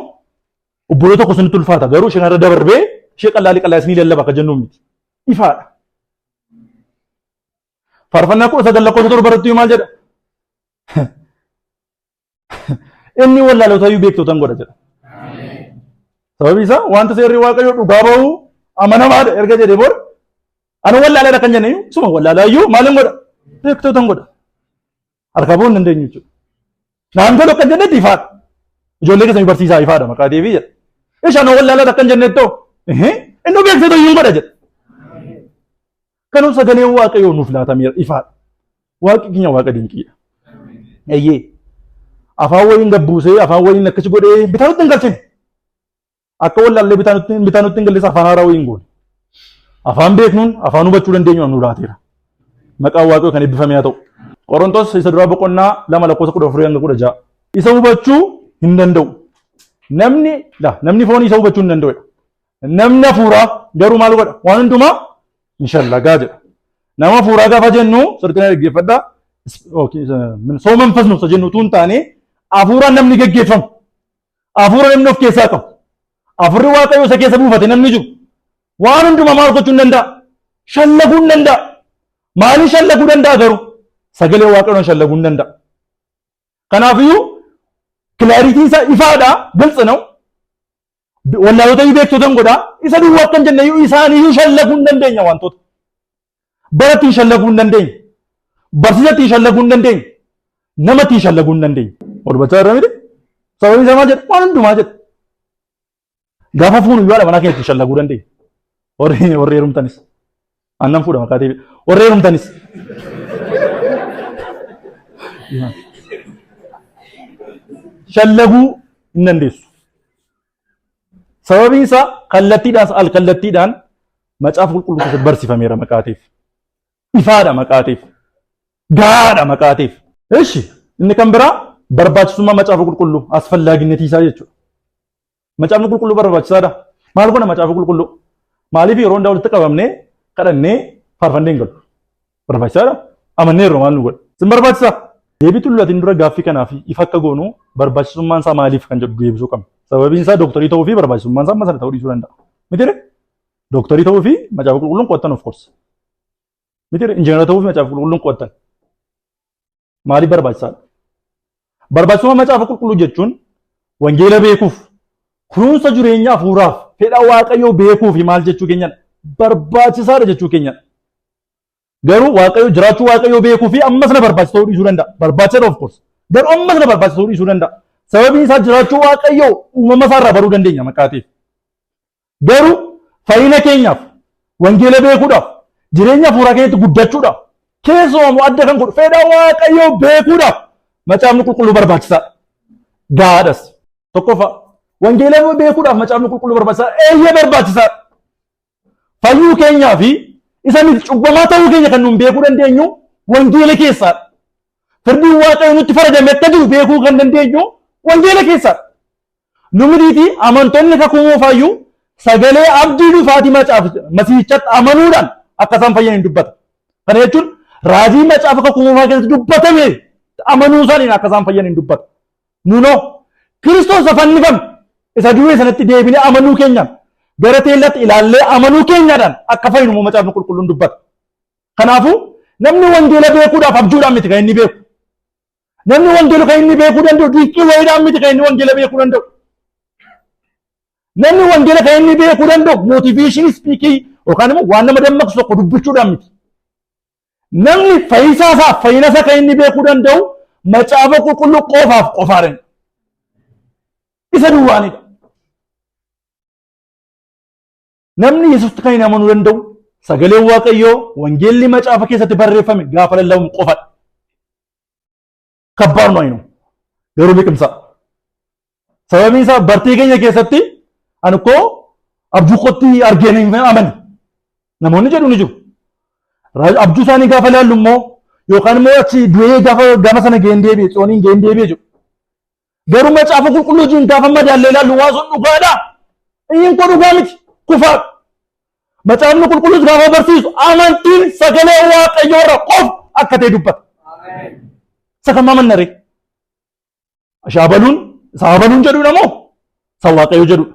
obboloo tokko isinitti ulfaata garuu isheen irra dabarbee ishee qallaalii isinii lallaba kan jennu miti. Ifaadha. Faarfannaa 19 lakkoofsa 7 irratti maal jedha? Inni wallaalotaayyuu beektotan godha jedha. Sababii isaa wanta seerri waaqayyoo dhugaa bahu amanamaadha erga jedhee booda ani wallaalaadha kan jenneeyyuu suma wallaalaayyuu maalin godha? Beektotan godha. Harkaa bahuu hin dandeenyu jechuudha. Naan tolu akka jennetti ifaadha. Ijoollee keessanii barsiisaa ifaadha maqaa deebii jedha. Ishaan wallaalaadha kan jennettoo inni beektotayyuu godha jedha. Kanuu sagalee waaqayyoo nuuf laatameera ifaadha. Waaqi keenya waaqa dinqiidha. Eeyyee afaan wayiin gabbuusee afaan wayiin akkasi godhee bitaanutti hin galchine. Akka wallaallee bitaanutti hin galleessa afaan haaraa wayiin goone. Afaan beeknuun afaan hubachuu dandeenyu nu laateera. Maqaan waaqayyoo kan eebbifame haa ta'u. Qorontos isa duraa boqonnaa 2 lakkoofsa 14 hanga 16. Isa hubachuu hin danda'u. Namni foon isa hubachuu hin danda'u. Namni hafuuraa garuu maal godha? Waan hundumaa inshallagaa jedha. Nama hafuuraa gaafa jennu sirriitti dhaggeeffadhaa. Soo manfas nuuf jennu tun taane hafuuraan namni gaggeeffamu. Hafuura namni of keessaa qabu. Hafuurri waaqayyoo isa keessa buufate namni jiru. Waan hundumaa maal gochuu hin danda'a? Shallaguu hin danda'a. Maaliin shallaguu danda'a garuu? Sagalee waaqayyoon shallaguu hin danda'a. Kanaafiyyuu kilaaritiin isaa ifaadhaa bilisa na'u. Wallaalota beektotan godhaa isa duwwaa akkan jenneyyuu isaaniyyuu shallaguu hin dandeenya wantoota. Barattiin shallaguu hin dandeenya. Barsiisattiin shallaguu hin dandeenya. Namattiin shallaguu hin dandeenya. Orbachaa irra miti. Sababii isaa maal jedha? Waan hundumaa jedha. Gaafa fuunu yoo manaa keessatti shallaguu dandeenya. Warri heerumtanis. Aannan fuudha maqaa ta'e. Warri heerumtanis. Shallaguu hin dandeessu. Sababiin isaa kallattiidhaan al-kallattiidhaan macaafa qulqulluu keessatti barsiifameera maqaateef. Ifaadha maqaateef. Gaadha maqaateef. Eshi inni kan biraa barbaachisummaa macaafa qulqulluu asfallaaginnetii isaa jechuudha. Macaafni qulqulluu barbaachisaadha. Maal godha macaafa qulqulluu? Maaliif yeroo hundaa walitti qabamnee kadhannee faarfannee hin galu? Barbaachisaadha. Amanneerroo maal nu godha? Sin barbaachisaa? Deebii tullaatiin dura gaaffii kanaaf ifa akka goonu barbaachisummaan isaa maaliif kan jedhu deebisuu qabna. Sababiin isaa dooktarii ta'uu fi barbaachisummaan isaa masala ta'uu dhiisuu danda'a. Mitire? Dooktarii ta'uu fi macaafa qulqulluun qo'attan of course. Mitire? Injiinara ta'uu fi macaafa qulqulluun qo'attan. Maaliif barbaachisaadha? Barbaachisummaa macaafa qulqulluu jechuun wangeela beekuuf, kunuunsa jireenya hafuuraaf, fedha waaqayyoo beekuuf maal jechuu keenyadha? Barbaachisaadha jechuu keenyadha. Garuu waaqayyoo jiraachuu waaqayyoo beekuu fi ammas na barbaachisa ta'uu dhiisuu danda'a. Barbaachisaadha of course. Garuu ammas na barbaachisa ta'uu dhiisuu danda'a. Sababiin isaa jiraachuu waaqayyoo uumama isaarraa baruu dandeenya maqaateef. Garuu fayyina keenyaaf, wangeela beekuudhaaf, jireenya hafuuraa keenyatti guddachuudhaaf, keessumaa adda kan godhu fedha waaqayyoo beekuudhaaf macaafni qulqulluu barbaachisaadha. Gaadhas. Tokkoffaa wangeela beekuudhaaf macaafni qulqulluu barbaachisaadha. Eeyyee barbaachisaadha. Fayyuu keenyaa fi isa miti cubbamaa ta'uu keenya kan nuun beekuu dandeenyu wangeela keessaadha. Firdiin waaqayyoo nutti faradame akka jiru beekuu kan dandeenyu wangeela keessaadha. Numitiiti amantoonni kakuu faayyuu sagalee abdii dhufaatii masiihichatti amanuudhaan akka isaan fayyan hin dubbata. Kana jechuun raajii macaafa kakuu keessatti dubbatame amanuu isaaniin akka isaan fayyan hin dubbata. Nunoo Kiristoos fannifame isa du'e sanatti deebinee amanuu keenyaan gara teellatti ilaallee amanuu keenyaadhaan akka fayyinu macaafni qulqulluun dubbata. Kanaafuu namni wangeela beekuudhaaf abjuudhaan miti kan inni beeku. Namni wangeela kan inni beekuu danda'u dinqii wayiidhaan miti kan inni wangeela beekuu danda'u. Namni wangeela kan inni beekuu danda'u motiveeshinii spiikii yookaan immoo waan nama dammaqsu tokko dubbachuudhaan miti. Namni fayyisaa isaa fayyina isaa kan inni beekuu danda'u macaafa qulqulluu qofaadhaan. Isa duwwaanidha. Namni Yesuusitti kan hin amanuu danda'u sagaleen Waaqayyoo wangeelli macaafa keessatti barreeffame gaafa lallabamu qofadha. Kabbaar nu ayinu garuu liqimsaa. Sababiin isaa bartii keenya keessatti ani koo abjuu kootti argeen hin amane. Namoonni jedhu ni jiru. Abjuu isaanii gaafa ilaallu immoo yookaan immoo achi du'ee gaafa gama sana ga'een deebi'e xooniin ga'een deebi'e jiru. Garuu macaafa qulqulluu jiin gaafa madaallee ilaallu waan sun dhugaadha. Inni koo dhugaa miti kufaa. Macaafni qulqulluus gaafa barsiisu amantiin sagalee Waaqayyoo irra qof akka ta'e dubbata. Isa kan mamannare. Saabaluun jedhudha moo isa Waaqayyoo jedhudha.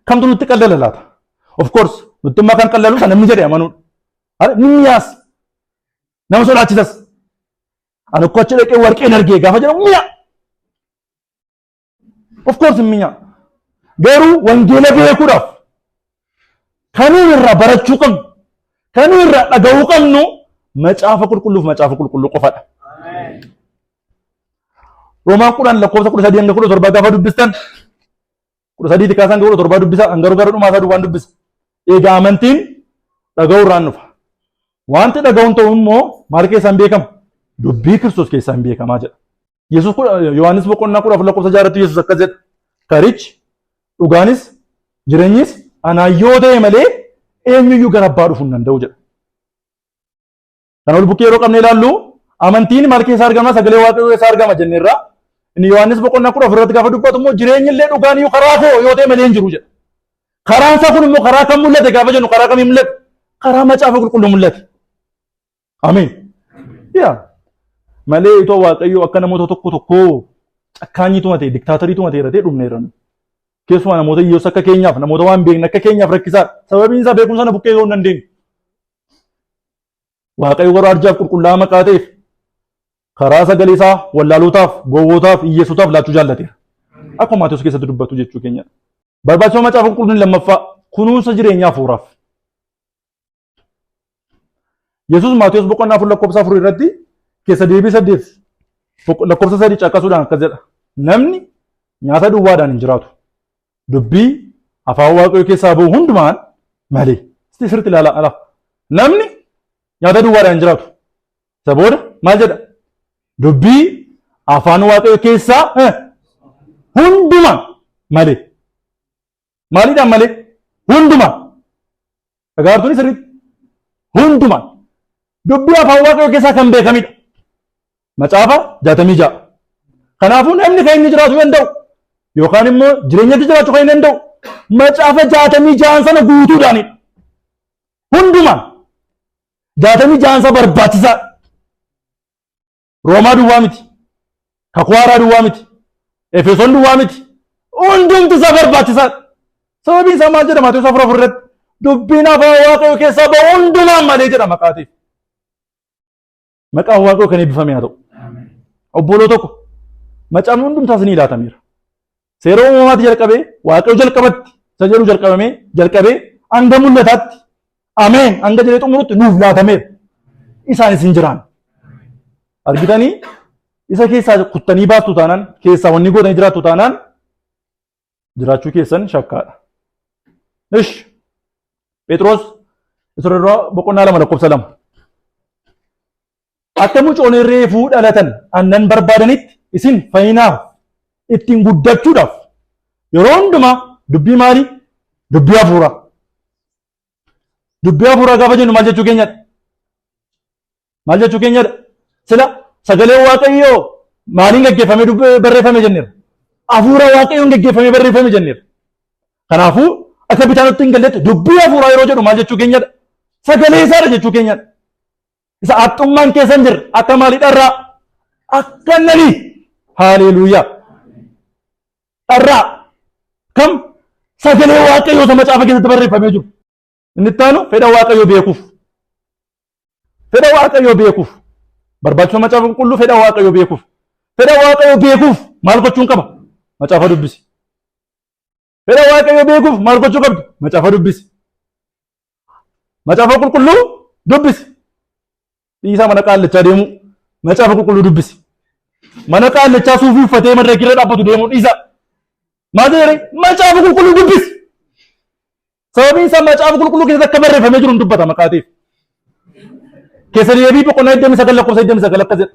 Kamtu nutti qallala laata? Of course nutti immoo kan qallalu kan namni jedhe amanuudha. Ni miyaas. Nama sodaachisas. Ani akka achi dhaqee warqeen argee gaafa jedhamu miya. Of course hin miya. Garuu wangeela beekuudhaaf kanuu irraa barachuu qabnu, kanuu irraa dhaga'uu qabnu macaafa qulqulluu qofadha. Roomaan 10 lakkoofsa 13 hanga 17 gaafa dubbistan 13 kaasan gaafa 17 dubbisa hanga gara dhumaa isaa duwwaan dubbisa. Egaa amantiin dhaga'uu irraan dhufa. Wanti dhaga'uun ta'u immoo maal keessaan beekama? Dubbii Kiristoos keessaan beekamaa jedha. Yesuus Yohaannis boqonnaa 10 lakkoofsa 6 irratti Yesuus akkas jedha. Karichi dhugaanis jireenyis anaa yoo ta'e malee eenyuyyuu gara abbaa dhufuu hin danda'u jedha. Kana ol bukkee yeroo qabnee ilaallu amantiin maal keessaa argama? Sagalee Waaqayyoo keessaa argama jenneerraa. Inni Yohaannis boqonnaa 10 irratti gaafa dubbatu immoo jireenyi illee dhugaan iyyuu karaa koo yoo ta'e malee hin jiru jedha. Karaan isaa kun immoo karaa kam mul'ate gaafa jennu karaa kamii mul'ate? Karaa macaafa qulqulluu mul'ate. Ameen. Yaa malee itoo Waaqayyoo akka namoota tokko cakkaanyiituma ta'e diktaatariituma ta'e irratti dhumneerra. Keessumaa namoota hiyyoos akka keenyaaf namoota waan beekne akka keenyaaf rakkisaadha. Sababiin isaa beekumsa sana bukkee ga'uu hin dandeenyu. Waaqayyo garuu arjaaf qulqullaa'aa maqaa ta'eef karaa sagalee isaa wallaalootaaf, gowwootaaf, hiyyeessotaaf laachuu jaallateera. Akkuma Maatewos keessatti dubbatu jechuu keenya. Barbaachisoo macaafa qulqulluun lammaffaa kunuunsa jireenyaa hafuuraaf. Yesuus Maatewos boqonnaa 4 lakkoofsa 4 irratti keessa deebii 8 lakkoofsa 3 caqasuudhaan akkas jedha. Namni nyaata duwwaadhaan hin jiraatu. Dubbii afaan Waaqayyoo keessaa bahu hundumaan malee. Sirriitti ilaala. Namni nyaata duwwaadhaan hin jiraatu. Isa booda maal jedha? Dubbii afaan Waaqayyoo keessaa hundumaan malee. Maaliidhaan malee? Hundumaan. Dhagaartuun sirriitti. Hundumaan. Dubbii afaan Waaqayyoo keessaa kan beekamidha. Macaafa 66. Kanaafuu namni kan inni jiraatu danda'u yookaan immoo jireenyatti jiraachuu kan inni danda'u macaafa 66 sana guutuudhaanidha. Hundumaan 66 sana barbaachisaa. Roomaa duwwaa miti. Kakwaaraa duwwaa miti. Efesoon duwwaa miti. Hundumti isaa barbaachisaa. Sababiin isaa maal jedha Maatewos 4 irratti? Dubbiin afaan Waaqayyoo keessaa bahu hundumaan malee jedha maqaateef. Maqaan Waaqayyoo kan eebbifame haa ta'u. Obboloo tokko macaafni hundumtaas ni ilaatameera. Seera uumamaatti jalqabee Waaqayyoo jalqabatti isa jedhu jalqabee hanga mul'ataatti ameen hanga jedhee xumurutti nuuf laatameera. Isaanis hin jiraan. Argitanii isa keessaa kuttanii baattu taanaan keessaa wanni gootanii jiraattu taanaan jiraachuu keessan shakkaadha. Ish Phexros Isra boqonnaa 2 lakkoofsa 2. Akka mucoonni reefuu dhalatan aannan barbaadanitti isin fayyinaaf ittiin guddachuudhaaf yeroo hundumaa dubbii maalii? Dubbii hafuuraa. Dubbii hafuuraa gaafa jennu maal jechuu keenyadha? Maal jechuu keenyadha? Sila sagalee Waaqayyoo maaliin gaggeeffamee barreeffame jenneera? Hafuura Waaqayyoon gaggeeffamee barreeffame jenneera. Kanaafuu akka bitaanatti hin galletti dubbii hafuuraa yeroo jedhu maal jechuu keenyadha? Sagalee isaadha jechuu keenyadha. Isa haxxummaan keessan jirre akka maalii dharraa? Akka nanii. Haleluuyaa. Dharraa. Kam? Sagalee Waaqayyoo isa macaafa keessatti barreeffamee jiru. Inni itti aanu fedha Waaqayyoo beekuuf. Fedha Waaqayyoo beekuuf. Barbaachisoo macaafa qulqulluu fedha Waaqayyoo beekuuf. Fedha Waaqayyoo beekuuf maal gochuun qaba? Macaafa dubbisi. Fedha waaqayyo beekuuf maal gochuu qabdu? Macaafa dubbisi. Macaafa qulqulluu dubbisi. Dhiisaa mana qaallichaa deemu macaafa qulqulluu dubbisi. Mana qaallichaa suufii uffatee madraka irra dhaabbatu deemu dhiisa. Maal jedhee macaafa qulqulluu dubbisi. Sababiin isaa macaafa qulqulluu keessatti akka barreeffamee jiru dubbata maqaateef. Keessa deebii boqonnaa 29 lakkoofsa 29 akkas jedha.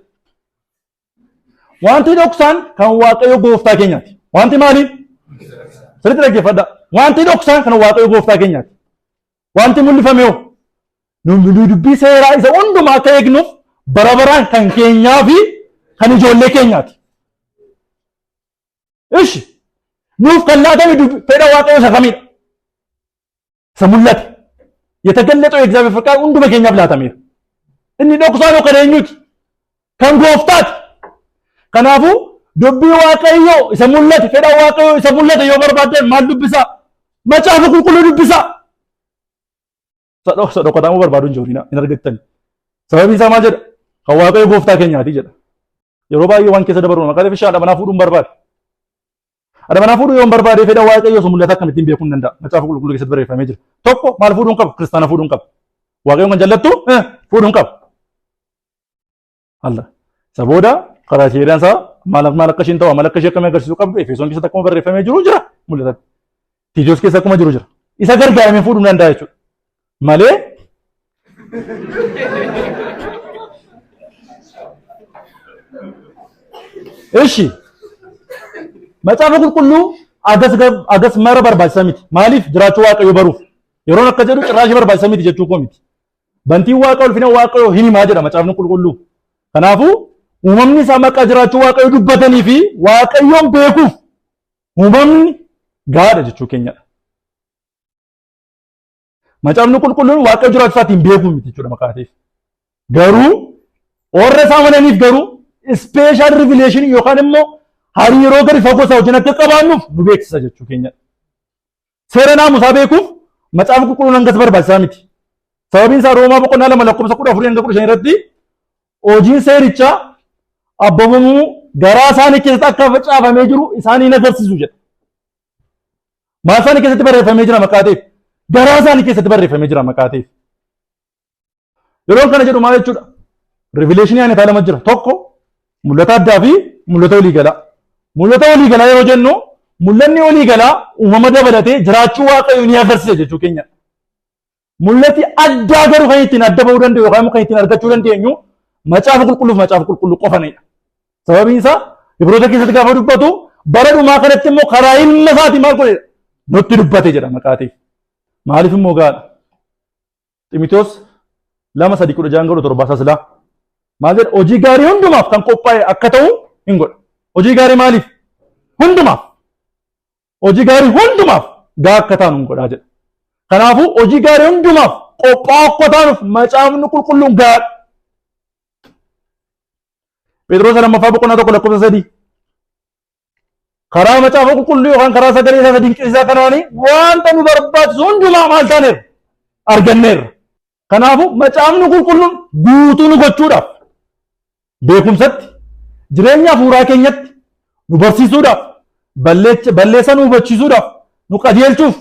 Wanti dhoksaan kan waaqayyo gooftaa keenyaati. Wanti maaliin? Sirriitti dhaggeeffadha. Wanti dhoksaan kan waaqayyo gooftaa keenyaati. Wanti mul'ifame hoo? Nu dubbii seeraa isa hundumaa akka eegnuuf bara baraan kan keenyaa fi kan ijoollee keenyaati. Ishi nuuf kan laatame fedha waaqayyo isa kamidha? Isa mul'ate. Yetagallexoo የእግዚአብሔር ፈቃድ hunduma keenyaaf laatameera. Inni dhoksaan kan eenyuti? Kan gooftaati. Kanaafuu dubbii waaqayyo isa mul'ate fedha waaqayyo isa mul'ate yoo barbaadan maal dubbisaa? Macaafa qulqulluu dubbisaa. Sadhokatamuu barbaadu hin jiru hin argattan. Sababiin isaa maal jedha? Kan waaqayyo gooftaa keenyaati jedha. Yeroo baay'ee waan keessa dabarru maqaa fi haadha manaa fuudhuun barbaade. Haadha manaa fuudhuu yoo barbaade fedha waaqayyo isa mul'ate akkamittiin beekuu hin danda'a? Macaafa qulqulluu keessatti barreeffamee jira. Tokko maal fuudhuun qabu? Kiristaana fuudhuun qabu. Waaqayyoon kan jaallattu fuudhuun qabu. Allah. Isa booda karaa seeraan isaa maal akka isheen ta'u maal akka ishee akkamii agarsiisuu qabdu Efesoon keessatti akkuma barreeffamee jiru jira mul'ata. Tiitoos keessa akkuma jiru jira. Isa gargaaramee fuudhuu danda'a jechuudha. Malee Ishi macaafa qulqulluu agas mara barbaachisa miti. Maaliif jiraachuu waaqayyo baruuf. Yeroon akka jedhu cirraashii barbaachisa miti jechuu koo miti. Bantiin waaqayyo ulfina waaqayyo hin himaa jedha macaafni qulqulluu. Kanaafuu uumamni isaa maqaa jiraachuu waaqayyo dubbatanii fi waaqayyoon beekuuf uumamni gaadha jechuu keenyadha. Macaafni qulqulluun waaqayyo jiraachuu isaatiin beekuu miti jechuudha maqaateef. Garuu warra isaa amananiif garuu special revelation yookaan immoo hariiroo gadi fagoo isaa wajjin akka qabaannuuf nu beeksisa jechuu keenyadha. Seera naamusaa beekuuf macaafni qulqulluun hangas barbaachisaa miti. Sababiin isaa Roomaa boqonnaa 2 lakkoofsa 14 irratti hojiin seerichaa abbamamuu garaa isaanii keessatti akka facaafamee jiru isaanii agarsiisu jedha. Maal isaanii keessatti barreeffamee jira maqaateef? Garaa isaanii keessatti barreeffamee jira maqaateef. Yeroo kana jedhu maal jechuudha? Revelation ani lama jira. Tokko mul'ata addaa fi mul'ata olii galaa. Mul'ata olii galaa yeroo jennu mul'anni olii galaa uumama dabalatee jiraachuu waaqayyoo ni agarsiisa jechuu keenya. Mul'ati addaa garuu kan ittiin adda bahuu danda'u yookaan kan ittiin argachuu dandeenyu macaafa qulqulluu qofanidha. Sababiin isaa Ibroota keessatti gaafa dubbatu bara dhumaa kanatti immoo karaa ilma isaatii maal godhe nutti dubbate jedha maqaateef. Maaliif immoo gaadha? Ximiteos 2:16 maal jedha? Hojii gaarii hundumaaf kan qophaa'e akka ta'u hin godha. Hojii gaarii maaliif? Hundumaaf. Hojii gaarii hundumaaf gaa akka taanu hin godhaa jedha. Kanaafuu hojii gaarii hundumaaf qophaa'u akka taanuuf macaafni qulqulluun gaadha. Phexros lammaffaa boqonnaa 1 lakkoofsa 3 karaa macaafa qulqulluu yookaan karaa sagalee isaa dinqisiisaa kanaanii wanta nu barbaachisu hundumaa maal taaneerra arganneerra. Kanaafuu macaafni qulqulluun guutuu nu gochuudhaaf beekumsatti jireenya hafuuraa keenyatti nu barsiisuudhaaf balleessa nu hubachiisuudhaaf nu qajeelchuuf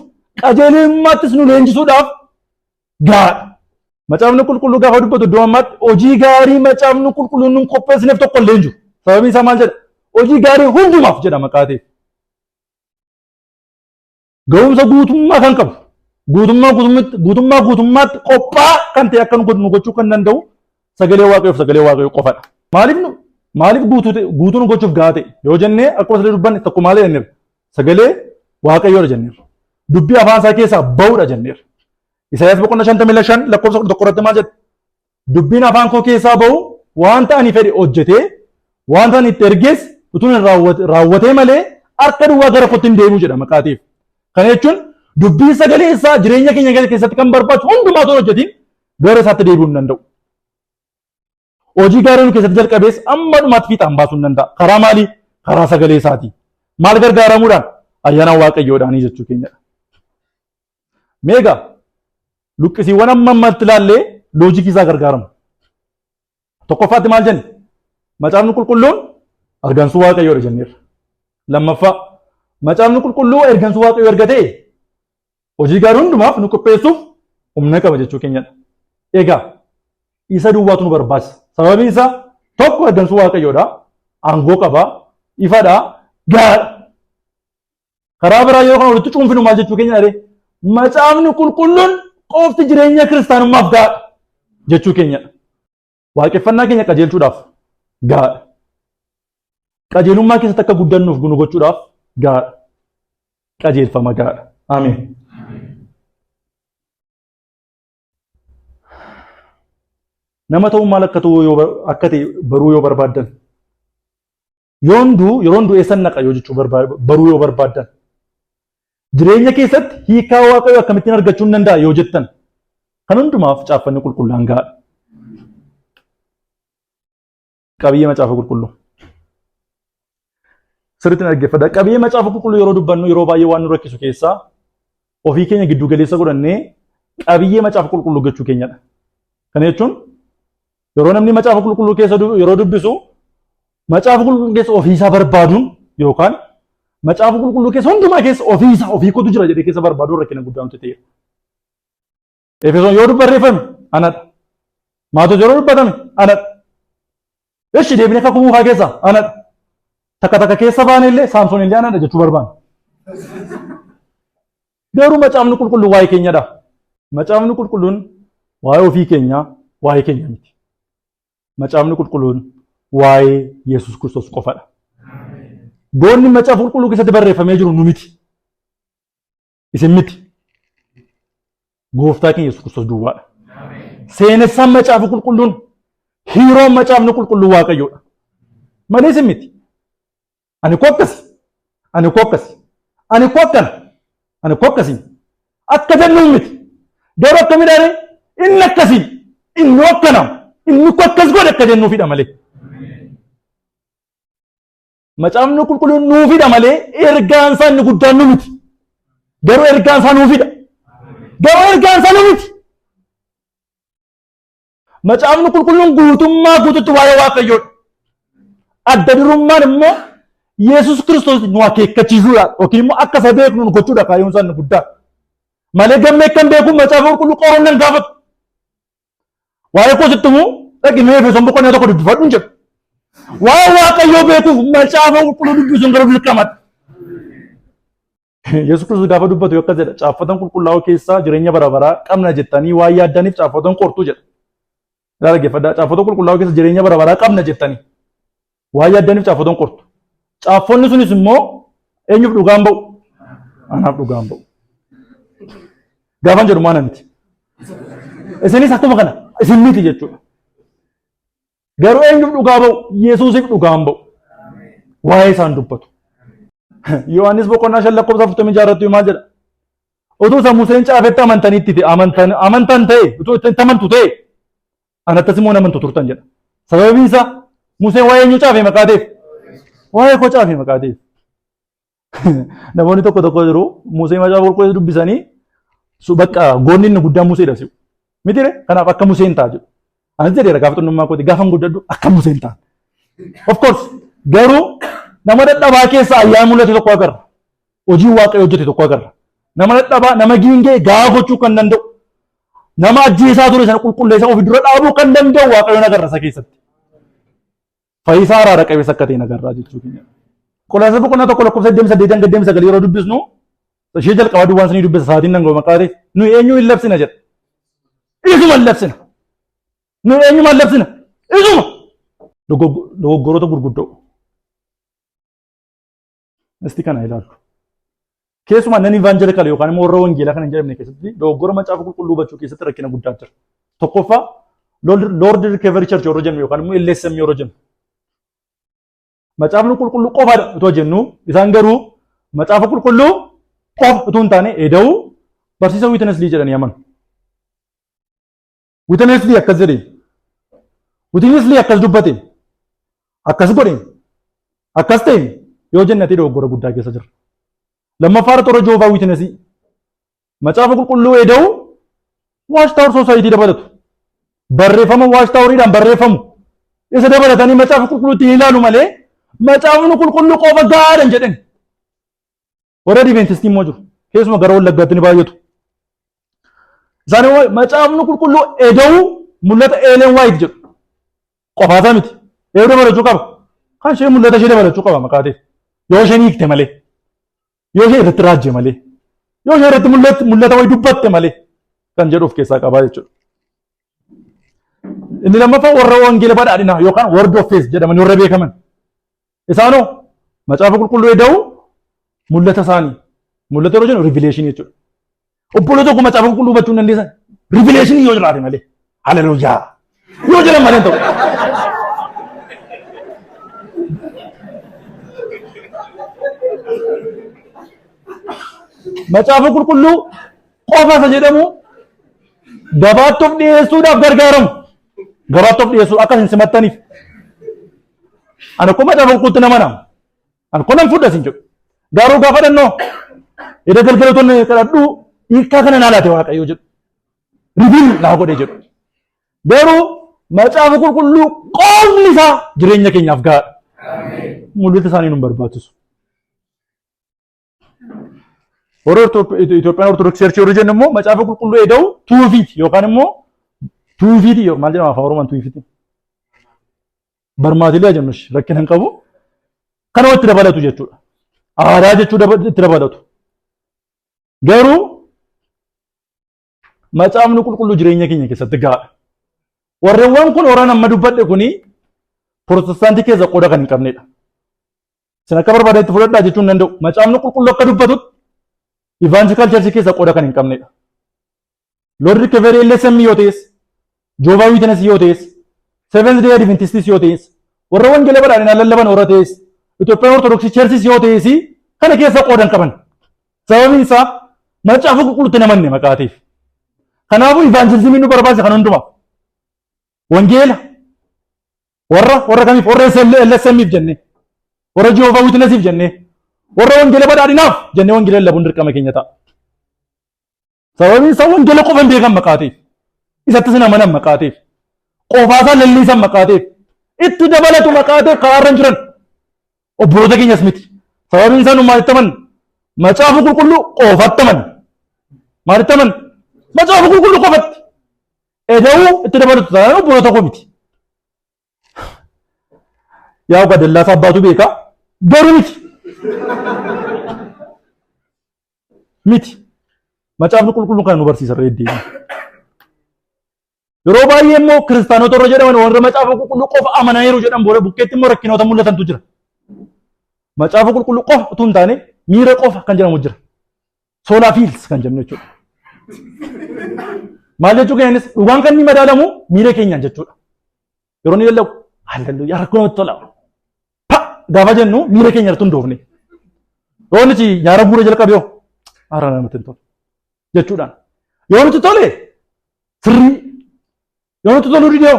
qajeelummaattis nu leenjisuudhaaf gaadha. Macaafni qulqulluu gaafa dubbatu iddoo ammaatti hojii gaarii macaafni qulqulluun nun qopheessineef tokko illee hin jiru. Sababiin isaa maal jedha? Hojii gaarii hundumaaf jedha maqaateef. Ga'umsa guutummaa kan qabu guutummaatti qophaa kan ta'e akka nu gochuu kan danda'u sagalee waaqayyoo qofadha. Maaliif guutuu nu gochuuf gahaa ta'e yoo jennee akkuma sirrii dubbanne tokko maal jenneerra? Sagalee waaqayyoodha jenneerra. Dubbii afaan isaa keessaa ba'uudha jenneerra. Isaayyaas boqonnaa 55 lakkoofsa 11 maal jedha? Dubbiin afaan koo keessaa ba'u wanta ani fedhe hojjetee wanta ani itti ergees utuu hin raawwatee malee harka duwwaa gara kootti hin deebi'u jedha maqaateef. Kana jechuun dubbii sagalee isaa jireenya keenya keessatti kan barbaachisu hundumaa osoo hojjetiin gara isaatti deebi'uu hin danda'u. Hojii gaarii nu keessatti jalqabees amma dhumaatti fiixaan baasuu hin danda'a. Karaa maalii? Karaa sagalee isaati. Maal gargaaramuudhaan? Ayyaana waaqayyoodhaanii jechuu keenyadha. Meegaa luqqisiiwwan amma ammatti ilaallee loojikii isaa gargaaramu. Tokkoffaatti maal jenni? Macaafni qulqulluun argansuu waaqayyoodha jenneerra. Lammaffaa Macaafni qulqulluu ergansa Waaqayyoo ergatee hojii gaarii hundumaaf nu qopheessuuf humna qaba jechuu keenyadha. Egaa isa duwwaatu nu barbaachisa. Sababiin isaa tokko ergansa Waaqayyoodha, aangoo qaba, ifadha, gaadha. Karaa biraa yoo kan walitti cuunfinu maal jechuu keenya dha? Macaafni qulqulluun qofti jireenya kiristaanummaaf gaadha jechuu keenyadha. Waaqeffannaa keenya qajeelchuudhaaf gaadha. Qajeelummaa keessatti akka guddannuuf nu gochuudhaaf gaadha. Qajeelfama gaadha. Ameen. Nama ta'uu maal akka ta'e baruu yoo barbaaddan, yeroo hunduu eessan naqa yoo jechuu baruu yoo barbaaddan, jireenya keessatti hiikaa Waaqayyoo akkamittiin argachuu hin danda'a yoo jettan, kan hundumaaf caaffanni qulqulluun gaadha. Qabiyyee macaafa qulqulluu. Sirriitti dhaggeeffadha. Qabiyyee macaafa qulqulluu yeroo dubbannu yeroo baay'ee waan nu rakkisu keessaa ofii keenya giddu galeessa godhannee qabiyyee macaafa qulqulluu gochuu keenyadha. Kana jechuun yeroo namni macaafa qulqulluu keessa yeroo dubbisu macaafa qulqulluu keessa ofiisaa barbaaduun yookaan macaafa qulqulluu keessa hundumaa keessa ofii kootu jira jedhee keessa barbaaduun rakkina guddaa nuti ta'e. Efesoon yoo dubbarreeffame anadha. Maatota yeroo dubbatame anadha. Eshi deebinee kakuu mukaa keessa anadha. Takka keessa baane illee Saamsoon illee anadha jechuu barbaanna. Garuu macaafni qulqulluu waa'ee keenyadha. Macaafni qulqulluun waa'ee ofii keenyaa waa'ee keenya miti. Macaafni qulqulluun waa'ee Yesuus Kiristoos qofadha. Goonni macaafa qulqulluu keessatti barreeffamee jiru nu miti. Isin miti. Gooftaa keenya Yesuus Kiristoos duwwaadha. Seenessaan macaafa qulqulluun hiiroon macaafni qulqulluu Waaqayyoodha. Malee isin miti. Ani koo akkasi. Ani koo akkasi. Ani koo akkana. Ani koo akkasi. Akka jennuun miti. Garuu akka midhaane inni akkasi. Inni akkana. Inni koo akkas godhe akka jennuufidha malee. Macaafni qulqulluun nuufidha malee ergaan isaa inni guddaan nu miti. Garuu ergaan isaa nuufidha. Garuu ergaan isaa nu miti. Macaafni qulqulluun guutummaa guututti waa'ee Waaqayyoodha. Adda durummaan immoo Yesuus Kiristoos nu akeekkachiisuudha yookiin immoo akka isa beeknu nu gochuudha kaayyoon isaa inni guddaa. Malee gammee kan beekuun macaafa qulqulluu qoruun nan gaafatu. Waa'ee koositti immoo dhaqimee Efesoon boqonnaa tokko dubbifadhu hin jedhu. Waa'ee Waaqayyoo beekuuf macaafa qulqulluu dubbisuun gara dirqamadha. Yesuus Kiristoos gaafa dubbatu yoo akkas jedha caaffatan qulqullaa'oo keessaa jireenya bara baraa qabna jettanii waa yaaddaniif caaffatan qortuu jedha. Ilaala dhaggeeffadhaa caaffata qulqullaa'oo keessa jireenya bara baraa qabna jettanii waa yaaddaniif caaffatan qortu. Caaffonni sunis immoo eenyuuf dhugaan ba'u? Anaaf dhugaan ba'u. Gaafan jedhu maana miti. Isinis akkuma kana isin miti jechuudha. Garuu eenyuuf dhugaa ba'u? Yesuusiif dhugaan ba'u. Waa'ee isaan dubbatu. Yohaannis boqonnaa 5 lakkoofsa 46 maal jedha? Utuu isa Museen caafetti amantanitti amantan ta'e utuu itti amantu ta'e anattas immoo amantu turtan jedha. Sababiin isaa Museen waa'ee eenyu caafe maqaateef? Waa'ee koo caafe maqaateef. Namoonni tokko jiru Musee macaafa qulqulluu dubbisanii bakka goonni inni guddaan Museedha si'u. Mitire kanaaf akka Museen ta'a jedhu. Anis jedheera gaafa xunnummaa kooti gaafan guddadhu akka Museen ta'a. Of course garuu nama dadhabaa keessa ayyaan mul'ate tokko agarra. Hojii Waaqayyoo hojjete tokko agarra. Nama dadhabaa nama giingee gaa gochuu kan danda'u. Nama ajjeesaa ture sana qulqulleessaa ofii dura dhaabuu kan danda'u Waaqayyoon agarra isa keessatti. Fayyisaa araara qabeessa akka ta'e agarraa jechuu keenya. Qolaasa boqonnaa tokko lakkoofsa 8 yeroo dubbisnu ishee jalqabaa duwwaan sanii dubbisa sa'aatiin nan gooma qaate nu eenyu hin labsina jedha. Isuma hin labsina. Nu eenyuma hin labsina. Isuma. Dogoggoroota gurguddoo. Isti kana ilaalu. Keessumaa nan ivaanjelikal yookaan immoo warra wangeelaa kana hin jedhamne keessatti dogoggora macaafa qulqulluu hubachuu keessatti rakkina guddaa jira. Tokkoffaa Lord Recovery Church yeroo jennu yookaan immoo LSM yeroo jennu. Macaafni qulqulluu qofaadha utoo jennu isaan garuu macaafa qulqulluu qofa utuu hin taane eda'uu barsiisa Witnesslii jedhanii amanu. Witnesslii akkas jedhe. Witnesslii akkas dubbate. Akkas godhe. Akkas ta'e yoo jennate dogoggora guddaa keessa jira. Lammaffaa toora Joovaa Witnessii. Macaafa qulqulluu eda'uu Watch Tower Society dabalatu. Barreeffama Watch Toweriidhaan barreeffamu. Isa dabalatanii macaafa qulqulluutti ilaalu malee macaafni qulqulluu qofa gaadhan jedhan. warra Adventistii immoo jiru. Keessuma gara Wallaggaatti ni baay'atu. Isaan immoo macaafni qulqulluu eda'uu mul'ata Ellen White jedhu qofaasaa miti. Yoo dabalachuu qaba. Kan ishee mul'ata ishee dabalachuu qaba maqaa ta'e. Yoo isheen hiikte malee. Yoo ishee irratti raajje malee. Yoo ishee irratti mul'ata wayii dubbatte malee kan jedhu of keessaa qabaa jechuudha. Inni lammaffaa warra wangeela badhaadhinaa yookaan word of faith jedhamanii warra beekaman. Isaanoo macaafa qulqulluu eda'uu mul'ata isaanii. Mul'ata yeroo jennu revelation jechuudha. Obbolo tokko macaafa qulqulluu hubachuu hin dandeessan. Revelation yoo jiraate malee. Haleluuyaa. Yoo jedhan malee ta'u. Macaafa qulqulluu qofa isa jedhamu gabaatti of dhiyeessuudhaaf gargaaramu. Gabaatti of dhiyeessuu akka hin simattaniif. Ani akkuma macaafa qulqulluutti nama nama. Ani akkuma nan fudhas hin jedhu. Garuu gaafa dhannoo edda galgalatoonni kadhadhuu hiikkaa kana naa laate Waaqayyoo jedhu. Ribiin naa godhe jedhu. Garuu macaafa qulqulluu qofni isaa jireenya keenyaaf gahaadha. Mul'ata isaanii nu barbaachisu. Warra Itoophiyaan Ortodoksii Church warri jennu immoo macaafa qulqulluu eda'uu tuufiiti yookaan immoo tuufiiti maal jedhama afaan Oromoon tuufiiti. Barmaatilee jennu rakkina hin qabu. Kana itti dabalatu jechuudha. Aadaa jechuu itti dabalatu. Garuu macaafni qulqulluu jireenya keenya keessatti gahaadha. Warreewwan kun warraan amma dubbadhe kuni Protestaantii keessa qooda kan hin qabnedha. Isin akka barbaadetti fudhadhaa jechuun danda'u. Macaafni qulqulluu akka dubbatutti Evangelical Church keessa qooda kan hin qabnedha. Lord Recovery LSM yoo ta'es, Jehovah's Witness yoo ta'es, Seventh Day Adventists yoo ta'es, warra wangeela badhaadhinaa lallaban warra ta'es, Itoophiyaan Ortodoksii Church yoo ta'es kana keessa qooda hin qaban. Sababiin isaa macaafa qulqulluutti namanne maqaatiif. Kanaafuu evangelizimiin nu barbaachisa kan hundumaa. Wangeela warra kamiif warra LSMiif jennee, warra Jehovah's Witnessiif jennee, warra wangeela badhaadhinaaf jennee wangeela lallabuun dirqama keenya ta'a. Sababiin isaa wangeela qofa hin beekan maqaatiif. Isattis namanan maqaatiif. Qofaasaa lalliisan maqaatiif. Itti dabalatu maqaatiif karaarra hin jiran. Obboloota keenyas miti. Sababiin isaa nu maalitti amanna? Macaafa qulqulluu qofatti amanna. Maalitti amanna? Macaafa qulqulluu qofatti. Eda'uu itti dabalatu taanaan obboloota koo miti. Yaa gadallaasaa abbaatu beekaa. Garuu miti. Miti. Macaafni qulqulluu kan nu barsiisa reeddii. Yeroo baay'ee immoo kiristaanota warra jedhaman warra macaafa qulqulluu qofa amananiiru jedhan booda bukkeetti immoo rakkinoota mul'atantu jira. Macaafa qulqulluu qofa utuu hin taane miira qofa kan jedhamu jira. Soolaa fiils kan jennu jechuudha. Maal jechuu keenyaanis dhugaan kan inni madaalamu miira keenyaan jechuudha. Yeroo inni lallabu halluu rakkoo namatti tola. Gaafa jennu miira keenya irratti hundoofne. Yoo nuti nyaara guura jalqabe yoo haara namatti hin tolu jechuudhaan. Yoo nuti tole sirrii yoo nuti toluu didee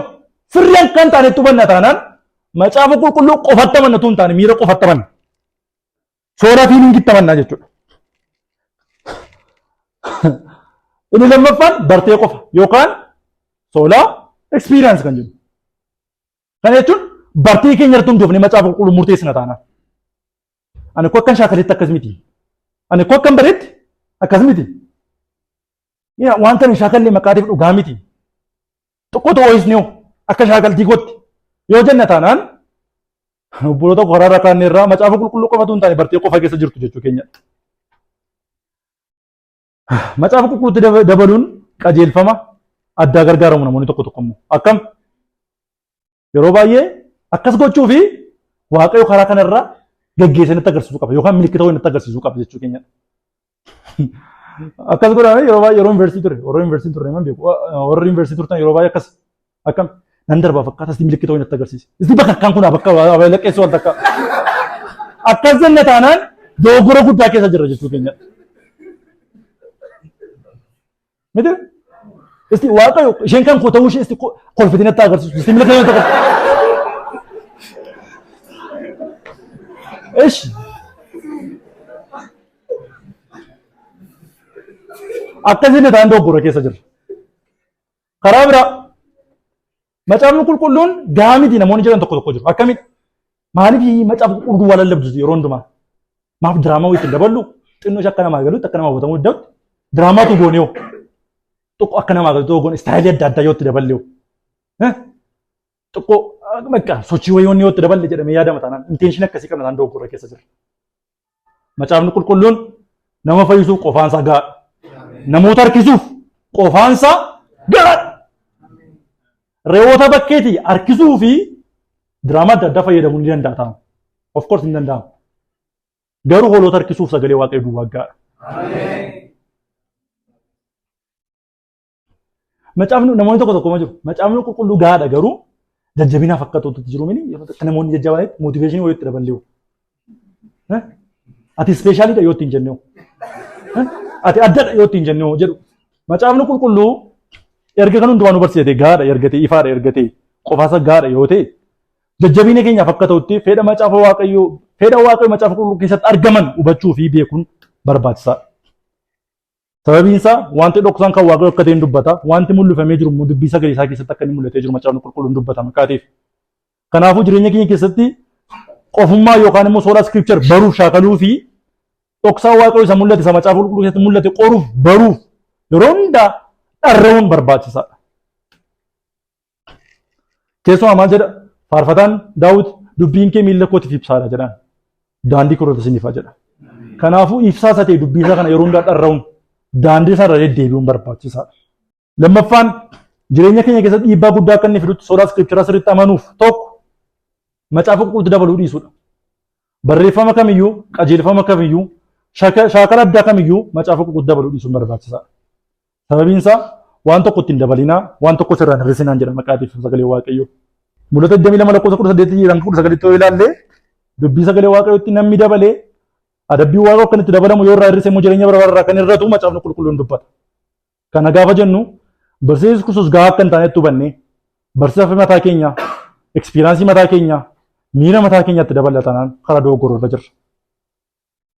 sirrii akka hin taanetti hubanna taanaan macaafa qulqulluu qofatti amannatu hin taane miira qofatti amanna. Soolaa fiilingitti amannaa jechuudha. Inni lammaffaan bartee qofa yookaan soolaa experience kan jennu. Kana jechuun bartee keenya irratti hundoofne macaafa qulqulluu murteessina taanaan. Ani koo akkan shaakaletti akkas miti. Ani koo akkan bareetti akkas miti. Wanta ani shaakalle maqaatiif dhugaa miti. Tokko ta'oosni akka shaakaltii gootti yoo jenna taanaan obboloota karaa irraa kaanne irraa macaafa qulqulluu qofatu hin taane bartee qofa keessa jirtu jechuu keenya. Macaafa qulqulluutti dabaluun qajeelfama addaa gargaaramu namoonni tokko tokko immoo akkam yeroo baay'ee akkas gochuu fi waaqayyo karaa kanarraa gaggeessanitti agarsiisuu qaba yookaan milikkita wayii nutti agarsiisuu qaba jechuu keenya. Akkas godhame yeroo baay'ee yeroo yuunivarsiitii ture warra yuunivarsiitii ture man beeku warra yuunivarsiitii turtan yeroo baay'ee akkas akkam nan darbaa fakkaata isti milikkita wayii nutti agarsiise. Isti bakka akkaan kun bakka laqqeessuu wal takka. Akkas jenne taanaan dogoggora guddaa keessa jirra jechuu keenya. Miti? Isti waaqayyo isheen kan koo ta'uu ishee isti kolfitii natti agarsiisu. Isti milikkita wayii nutti agarsiisu. Eesh. Akkasiin ta'an dogoggora keessa jirra. Karaa biraa macaafni qulqulluun gahaa miti namoonni jedhan tokko tokko jiru. Akkamidha? Maaliif macaafa qulqulluu waa lallabdu yeroo hundumaa? Maaf diraamaa wayii ittiin daballu? xinnoo akka namaa galuutti akka namaa hubatamu iddootti diraamaatu goonee tokko akka namaa galuutti goone istaayilii adda addaa yoo itti daballee tokko bakka sochii wayoonni yoo itti daballe jedhamee yaadama taanaan intention akkasii qabna isaan dogoggora keessa jira. Macaafni qulqulluun nama fayyisuuf qofaansaa ga'a. Namoota harkisuuf qofaansaa ga'a. Re'oota bakkeetii harkisuu fi diraamaa adda addaa fayyadamuu ni danda'a ta'a. Of course ni danda'ama. Garuu hoolota harkisuuf sagalee waaqayyoo duwwaa ga'a. Macaafni namoonni tokko tokko ma jiru. Macaafni qulqulluu gahaadha garuu jajjabinaaf akka ta'utti jiru mini akka namoonni jajjabanitti motiveeshinii wayii itti daballee. Ati ispeeshaalidha yoo ittiin jennee. Ati addadha yoo ittiin jennee jedhu. Macaafni qulqulluu erga kan hundumaa nu barsiisate gahaadha ergatee ifaadha ergatee qofaasa gahaadha yoo ta'e jajjabina keenyaaf akka ta'utti fedha waaqayyoo macaafa qulqulluu keessatti argaman hubachuu fi beekuun barbaachisaadha. Sababiin isaa wanti dhoksaan kan waaqayyoo akka ta'e dubbata. Wanti mul'ifamee jiru dubbii sagalee isaa keessatti akka inni mul'atee jiru macaafni qulqulluun dubbata maqaatiif. Kanaafuu jireenya keenya keessatti qofummaa yookaan immoo soora scripture baruuf shaakaluu fi dhoksaa waaqayyoo isa mul'ate isa macaafa qulqulluu keessatti mul'ate qoruuf baruuf yeroo hundaa dharra'uun barbaachisaadha. Keessumaa maal jedha faarfataan Daawit dubbiin kee miilla kootiif ibsaadha jedhaan daandii koo irratti ifa jedha. Kanaafuu ibsaa isa ta'e dubbii isaa kana yeroo hundaa dharra'uun daandii isaa irra deddeebi'uun barbaachisaadha. Lammaffaan jireenya keenya keessatti dhiibbaa guddaa akka inni fidutti sodaa scripturaa sirriitti amanuuf tokko macaafa qulqulluutti dabaluu dhiisuudha. Barreeffama kamiyyuu qajeelfama kamiyyuu shaakala addaa kamiyyuu macaafa qulqulluutti dabaluu dhiisuun barbaachisaadha. Sababiin isaa waan tokko ittiin dabalinaa waan tokko sirraan hir'isinaan jedha maqaatiif sagalee waaqayyoo. Mul'ata 22:18 jedhan 19 yoo ilaalle dubbii sagalee waaqayyootti namni dabalee adabbii waaqayyoo kan itti dabalamu yoo irraa hir'ise immoo jireenya bara baraa kan irratu macaafni qulqulluun dubbata. Kana gaafa jennu barsiisni Kiristoos gahaa akka hin taanetti hubanne barsiisa mataa keenya, ekspiriyaansii mataa keenya, miira mataa keenyatti dabalatanaan karaa dogoggoruu irra jirra.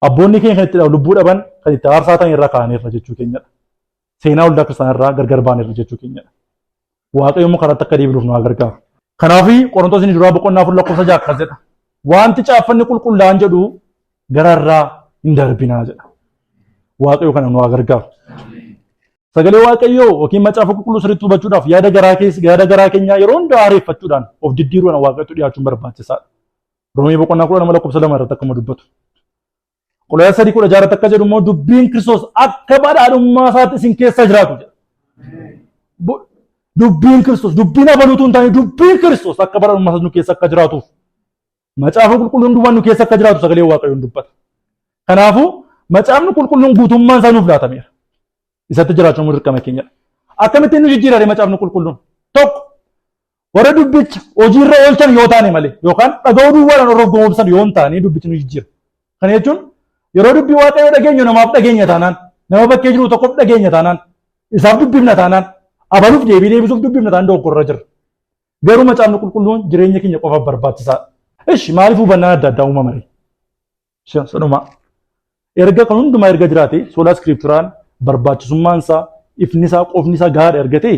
Abboonni keenya kan itti lubbuu dhaban kan itti aarsaa ta'an irraa ka'aniirra jechuu keenyadha. Seenaa waldaa kiristaanaa irraa gargar baaneerra jechuu keenyadha. Waaqayyo immoo karaatti akka deebinuuf nu gargaara. Kanaafi Qorontoos inni duraa boqonnaa 4:6 akkas jedha. Wanti caaffanni qulqullaa'an jedhu gararraa hin darbinaa jedha. Waaqayyo kana nu gargaara. Sagalee waaqayyoo yookiin macaafa qulqulluu sirriitti hubachuudhaaf yaada garaa keenyaa yeroo hundaa haareeffachuudhaan of diddiiruudhaan waaqayyotti dhiyaachuun barbaachisaadha. Roomee boqonnaa 2:2 irratti akkuma dubbatu. Qolaasaa 3:6 akka jedhu immoo dubbiin Kiristoos akka badhaadhummaa isaatti isin keessa jiraatu jedha. Dubbiin Kiristoos dubbiin abaluutu hin taane dubbiin Kiristoos akka badhaadhummaa isaatti nu keessa akka jiraatuuf macaafa qulqulluun hundumaan nu keessa akka jiraatu sagalee waaqayyoon dubbata. Kanaafuu macaafni qulqulluun guutummaan isaa nuuf laatameera. Isatti jiraachuun dirqama keenyadha. Akkamittiin nu jijjiirare macaafni qulqulluun? Tokko warra dubbicha hojiirra oolchan yoo taane malee yookaan dhaga'uu duwwaadhaan warra goomsan yoo hin taane dubbichi nu jijjiira. Kana jechuun yeroo dubbii waaqayyoo dhageenyu namaaf dhageenya taanaan nama bakkee jiru tokkoof dhageenya taanaan isaaf dubbifna taanaan abaluuf deebii deebisuuf dubbifna taanaan dogoggorra jira. Garuu macaafni qulqulluun jireenya keenya qofaaf barbaachisaadha. Ishi maaliif hubannaan adda addaa uumamare? Sanuma erga kan hundumaa erga jiraate soolaa scripturaan barbaachisummaan isaa ifni isaa qofni isaa gahaadha erga ta'e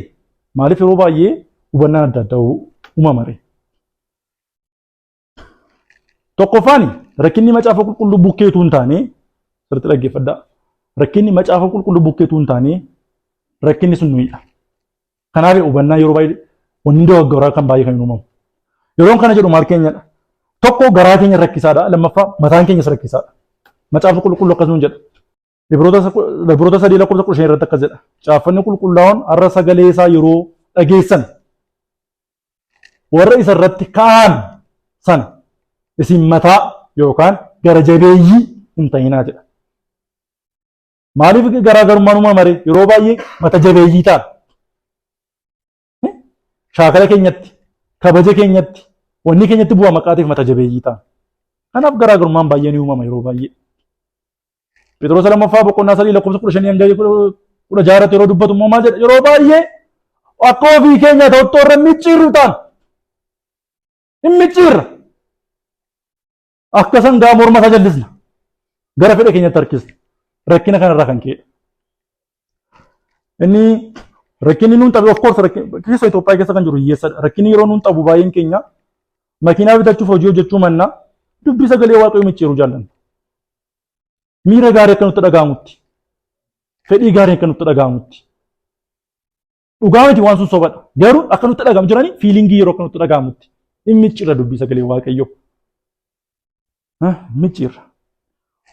maaliif yeroo baay'ee hubannaan adda addaa uumamare? Tokkoffaan rakkinni macaafa qulqulluu bukkeetu hin taane sirriitti dhaggeeffadhaa. Rakkinni macaafa qulqulluu bukkeetu hin taane rakkinni sun nuyidha. Kanaaf hubannaa yeroo baay'ee wanni dogoggoraa kan baay'ee kan uumamu. Yeroon kana jedhu maal keenyadha? Tokko garaa keenya rakkisaadha. Lammaffaa mataan keenyas rakkisaadha. Macaafni qulqulluu akkasuma jedha. Ibroota 3:15 irratti akkas jedha. Caaffanni qulqullaa'oon har'a sagalee isaa yeroo dhageessan warra isa irratti ka'an sana isin mataa yookaan gara jabeeyyii hin ta'inaa jedha. Maaliif garaagarummaan uumamare? Yeroo baay'ee mata jabeeyyii ta'a. Shaakala keenyatti, kabaja keenyatti, wanni keenyatti bu'aa maqaatiif mata jabeeyyii ta'a. Kanaaf garaagarummaan baay'ee ni uumama yeroo baay'ee. Phexros lammaffaa boqonnaa 3:15 yeroo dubbatu immoo maal jedha? Yeroo baay'ee akka ofii keenya ta'utti warra micciirru ta'an. Hin micciirra. Akka sangaa morma isaa jallisna. Gara fedha keenyatti harkisna. Rakkina kanarraa kan ka'e. Inni rakkinni nuun qabu of course keessa Itoophiyaa keessa kan jiru hiyyeessadha. Rakkinni yeroo nuun qabu baay'een keenya makiinaa bitachuuf hojii hojjechuu mannaa dubbii sagalee waaqayyoo micciiruu jaallanna. miira gaarii akka nutti dhaga'amutti, fedhii gaarii akka nutti dhaga'amutti. Dhugaa miti waan sun sobadha. Garuu akka nutti dhaga'amu jiranii fiilingii yeroo akka nutti dhaga'amutti. Inni micciirra dubbii sagalee Waaqayyoo. Micciirra.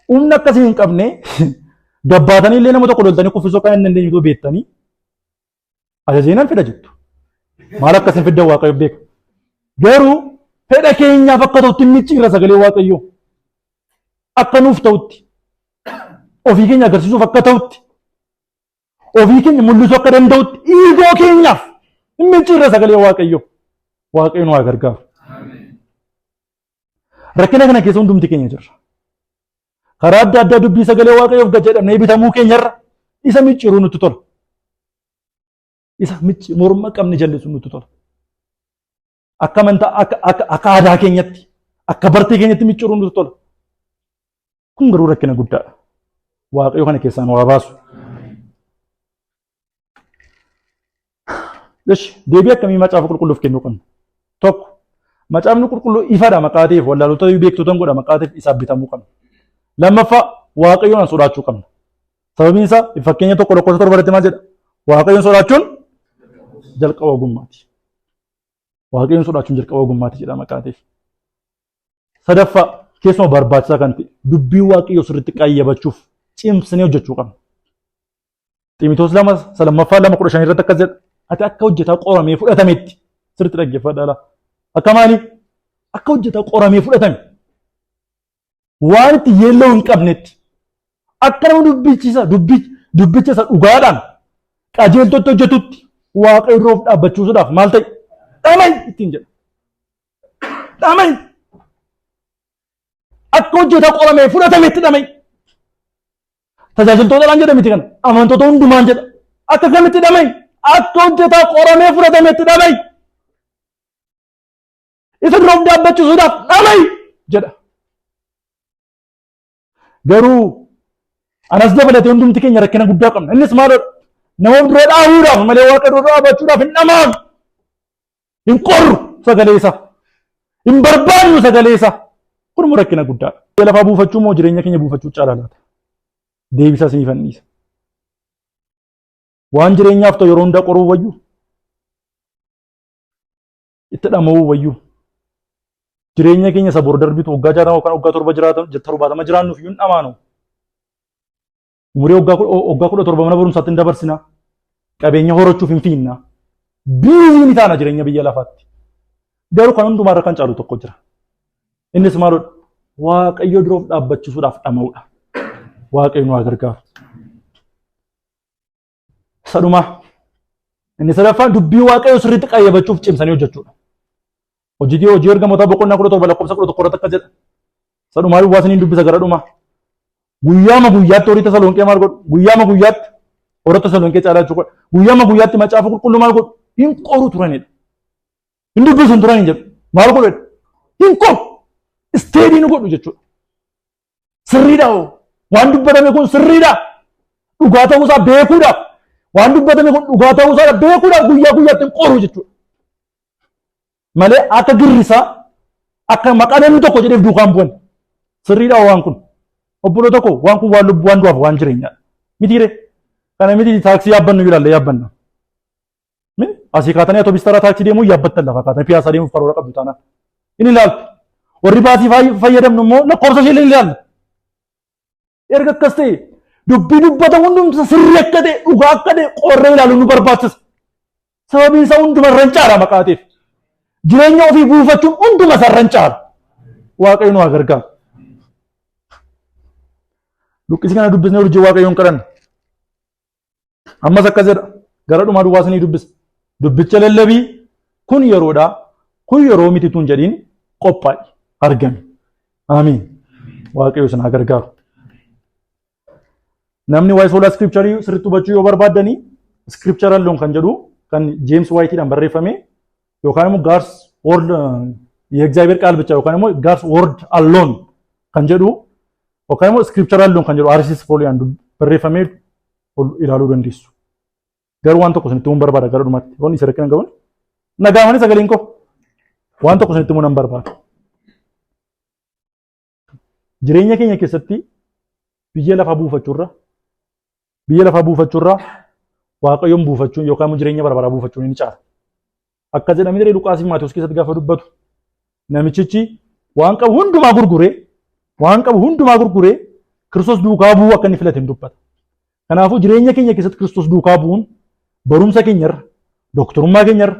Humna akkasii hin qabne gabbaatanii illee nama tokko loltanii kuffisuu kan hin dandeenye beektanii ajajeenaan fida jettu. Maal akkasiin fiddan Waaqayyo beeka. Garuu fedha keenyaaf akka ta'utti micciirra sagalee Waaqayyoo. Akka nuuf ta'utti. Ofii keenya agarsiisuuf akka ta'utti. Ofii keenya mul'isuu akka danda'utti dhiigoo keenyaaf micciirra sagalee Waaqayyoo. Waaqayyo nu haa gargaaru. Rakkina kana keessa hundumti keenya jirra. Karaa adda addaa dubbii sagalee Waaqayyoof gad jedhamnee bitamuu keenyarra isa micciiruu nutti tola. Isa morma qabni jallisu nutti tola. Akka amantaa akka aadaa keenyatti akka bartee keenyatti micciiruu nutti tola. Kun garuu rakkina guddaadha. Waaqayyo kana keessaa nu haa baasu. Deebii akkamii macaafa qulqulluuf kennuu qabna? Tokko, macaafni qulqulluu ifadha maqaa ta'eef wallaalota beektotan godha maqaa ta'eef isaaf bitamuu qabna. Lammaffaa, Waaqayyoon sodaachuu qabna. Sababiin isaa fakkeenya tokko lakkoofsa 7 irratti maal jedha? Waaqayyoon sodaachuun jalqaba ogummaati. Waaqayyoon sodaachuun jalqaba ogummaati jedha maqaa ta'eef. Sadaffaa, keessuma barbaachisaa kan ta'e dubbii Waaqayyoo sirriitti qayyabachuuf cimsinee hojjechuu qabna. Xiimotewos 2:15 irratti akkas jedha. Ati akka hojjetaa qoramee fudhatametti sirriitti dhaggeeffadhaa. Akka maali? Akka hojjetaa qoramee fudhatame. Waan itti yeelloo hin qabnetti. Akka nama dubbicha isa dhugaadhaan qajeeltotti hojjetutti Waaqayyo irra of dhaabbachuusuudhaaf maal ta'e? Dhamay ittiin jedha. Dhamay. Akka hojjetaa qoramee fudhatametti dhamay. Tajaajiltootaan jedha miti kana. Amantoota hundumaan jedha. Akka kamitti dhamay? Akka hojjetaa qoramee fudhatametti dhamay. Isa dura of dhaabbachuusuudhaaf dhamay jedha. Garuu anas dabalatee hundumti keenya rakkina guddaa qabna. Innis maalidha? Nama dura dhaabuudhaaf malee Waaqa dura dhaabbachuudhaaf hin dhamaanu. Hin qorru sagalee isaa. Hin barbaannu sagalee isaa. Kun immoo rakkina guddaadha. Lafaa buufachuu moo jireenya keenya buufachuu caalaa laata? Deebisaa isinii fanniisa. Waan jireenyaaf ta'u yeroo hundaa qoruu wayyuu. Itti dhama'uu wayyuu. Jireenya keenya isa bor darbitu waggaa 60 yookaan waggaa 70 jiraannuuf iyyuu hin dhamaanu. Umurii waggaa 17 mana barumsaatti hin dabarsina. Qabeenya horachuuf hin fiinna. Biizii ni taana jireenya biyya lafaatti. Garuu kan hundumaa irra kan caalu tokko jira. Innis maalodha? Waaqayyo dura of dhaabbachiisuudhaaf dhama'uudha. Waaqayyo nu haa gargaaru. Saduma inni sadaffaan dubbii Waaqayyo sirriitti qayyabachuuf cimsanii hojjechuudha. Hojii ergamootaa boqonnaa 17 lakkoofsa 11 irratti akkas jedha. Sadumaa duwwaasanii dubbisa gara dhumaa. Guyyaama guyyaatti horii Tasalonqee maal godhu? Guyyaama guyyaatti horii Tasalonqee caalaa jechuudha. Guyyaama guyyaatti macaafa qulqulluu maal godhu? Hin qoru turanidha. Hin dubbisu turan hin jedhu. Maal godhu? Hin qoru. Isteedii nu godhu jechuudha. Sirriidha hoo? Waan dubbatame kun sirriidha. Dhugaa ta'uusaa beekuudhaaf. Waan dubbatame kun dhugaa ta'uusaa beekuudhaaf guyyaa guyyaatti hin qoru jechuudha. Malee akka girrisaa akka maqaa namni tokko jedheef duukaan bu'an. Sirriidha waan kun. Obbolo tokko waan kun waan lubbuu waan du'aaf waan jireenyaa. Mitiire kana miti taaksii yaabbannu ilaalle yaabbanna. Asii kaatanii atoobistara taaksii deemuu yaabbattan lafa kaatanii piyaasaa deemuuf karoora qabdu taanaan. Inni ilaaltu. Warri baasii fayyadamnu immoo lakkoofsa ishee illee ilaalla. Erga akkas ta'e dubbii dubbata hundumsa sirrii akka ta'e dhugaa akka ta'e qorree ilaalu nu barbaachisa. Sababiin isaa hunduma irra hin caala maqaateef. Jireenya ofii buufachuun hunduma isaa irra hin caala. Waaqayyo nu haa gargaaru. Luqqisi kana dubbisnee hojii Waaqayyoon kadhanna. Ammas akkas jedha. Gara dhumaa duwwaasanii dubbisa. Dubbicha lallabii kun yeroodha. Kun yeroo miti tun jedhiin qophaa'i argame. Amiin. Waaqayyo isin haa gargaaru. Namni waa'ee soolaa iskiripcharii sirriitti hubachuu yoo barbaaddanii iskiripcharal loon kan jedhu kan James White'dhaan barreeffame yookaan immoo God's word የእግዚአብሔር ቃል ብቻ yookaan immoo God's word alone kan jedhu yookaan immoo iskiripcharal loon kan jedhu RCS Foliaan barreeffamee ilaaluu dandeessu. Garuu waan tokko isinitti himuun barbaada gara dhumaatti. Wanni isa rakkina qaban nagaamanii sagaleen koo waan tokko isinitti himuu nan barbaada. Jireenya keenya keessatti biyya lafaa buufachuurraa Waaqayyoon buufachuun yookaan jireenya bara baraa buufachuun ni caala. Akka jedhamee diree Luqaasiif Maatewos keessatti gaafa dubbatu namichichi waan qabu hundumaa gurguree Kiristoos duukaa bu'uu akka inni filate hin dubbata. Kanaafuu jireenya keenya keessatti Kiristoos duukaa bu'uun barumsa keenyarra, doktorummaa keenyarra,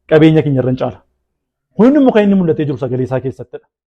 qabeenya keenyarra hin caala. Kun immoo kan inni mul'atee jiru sagalee isaa keessattidha.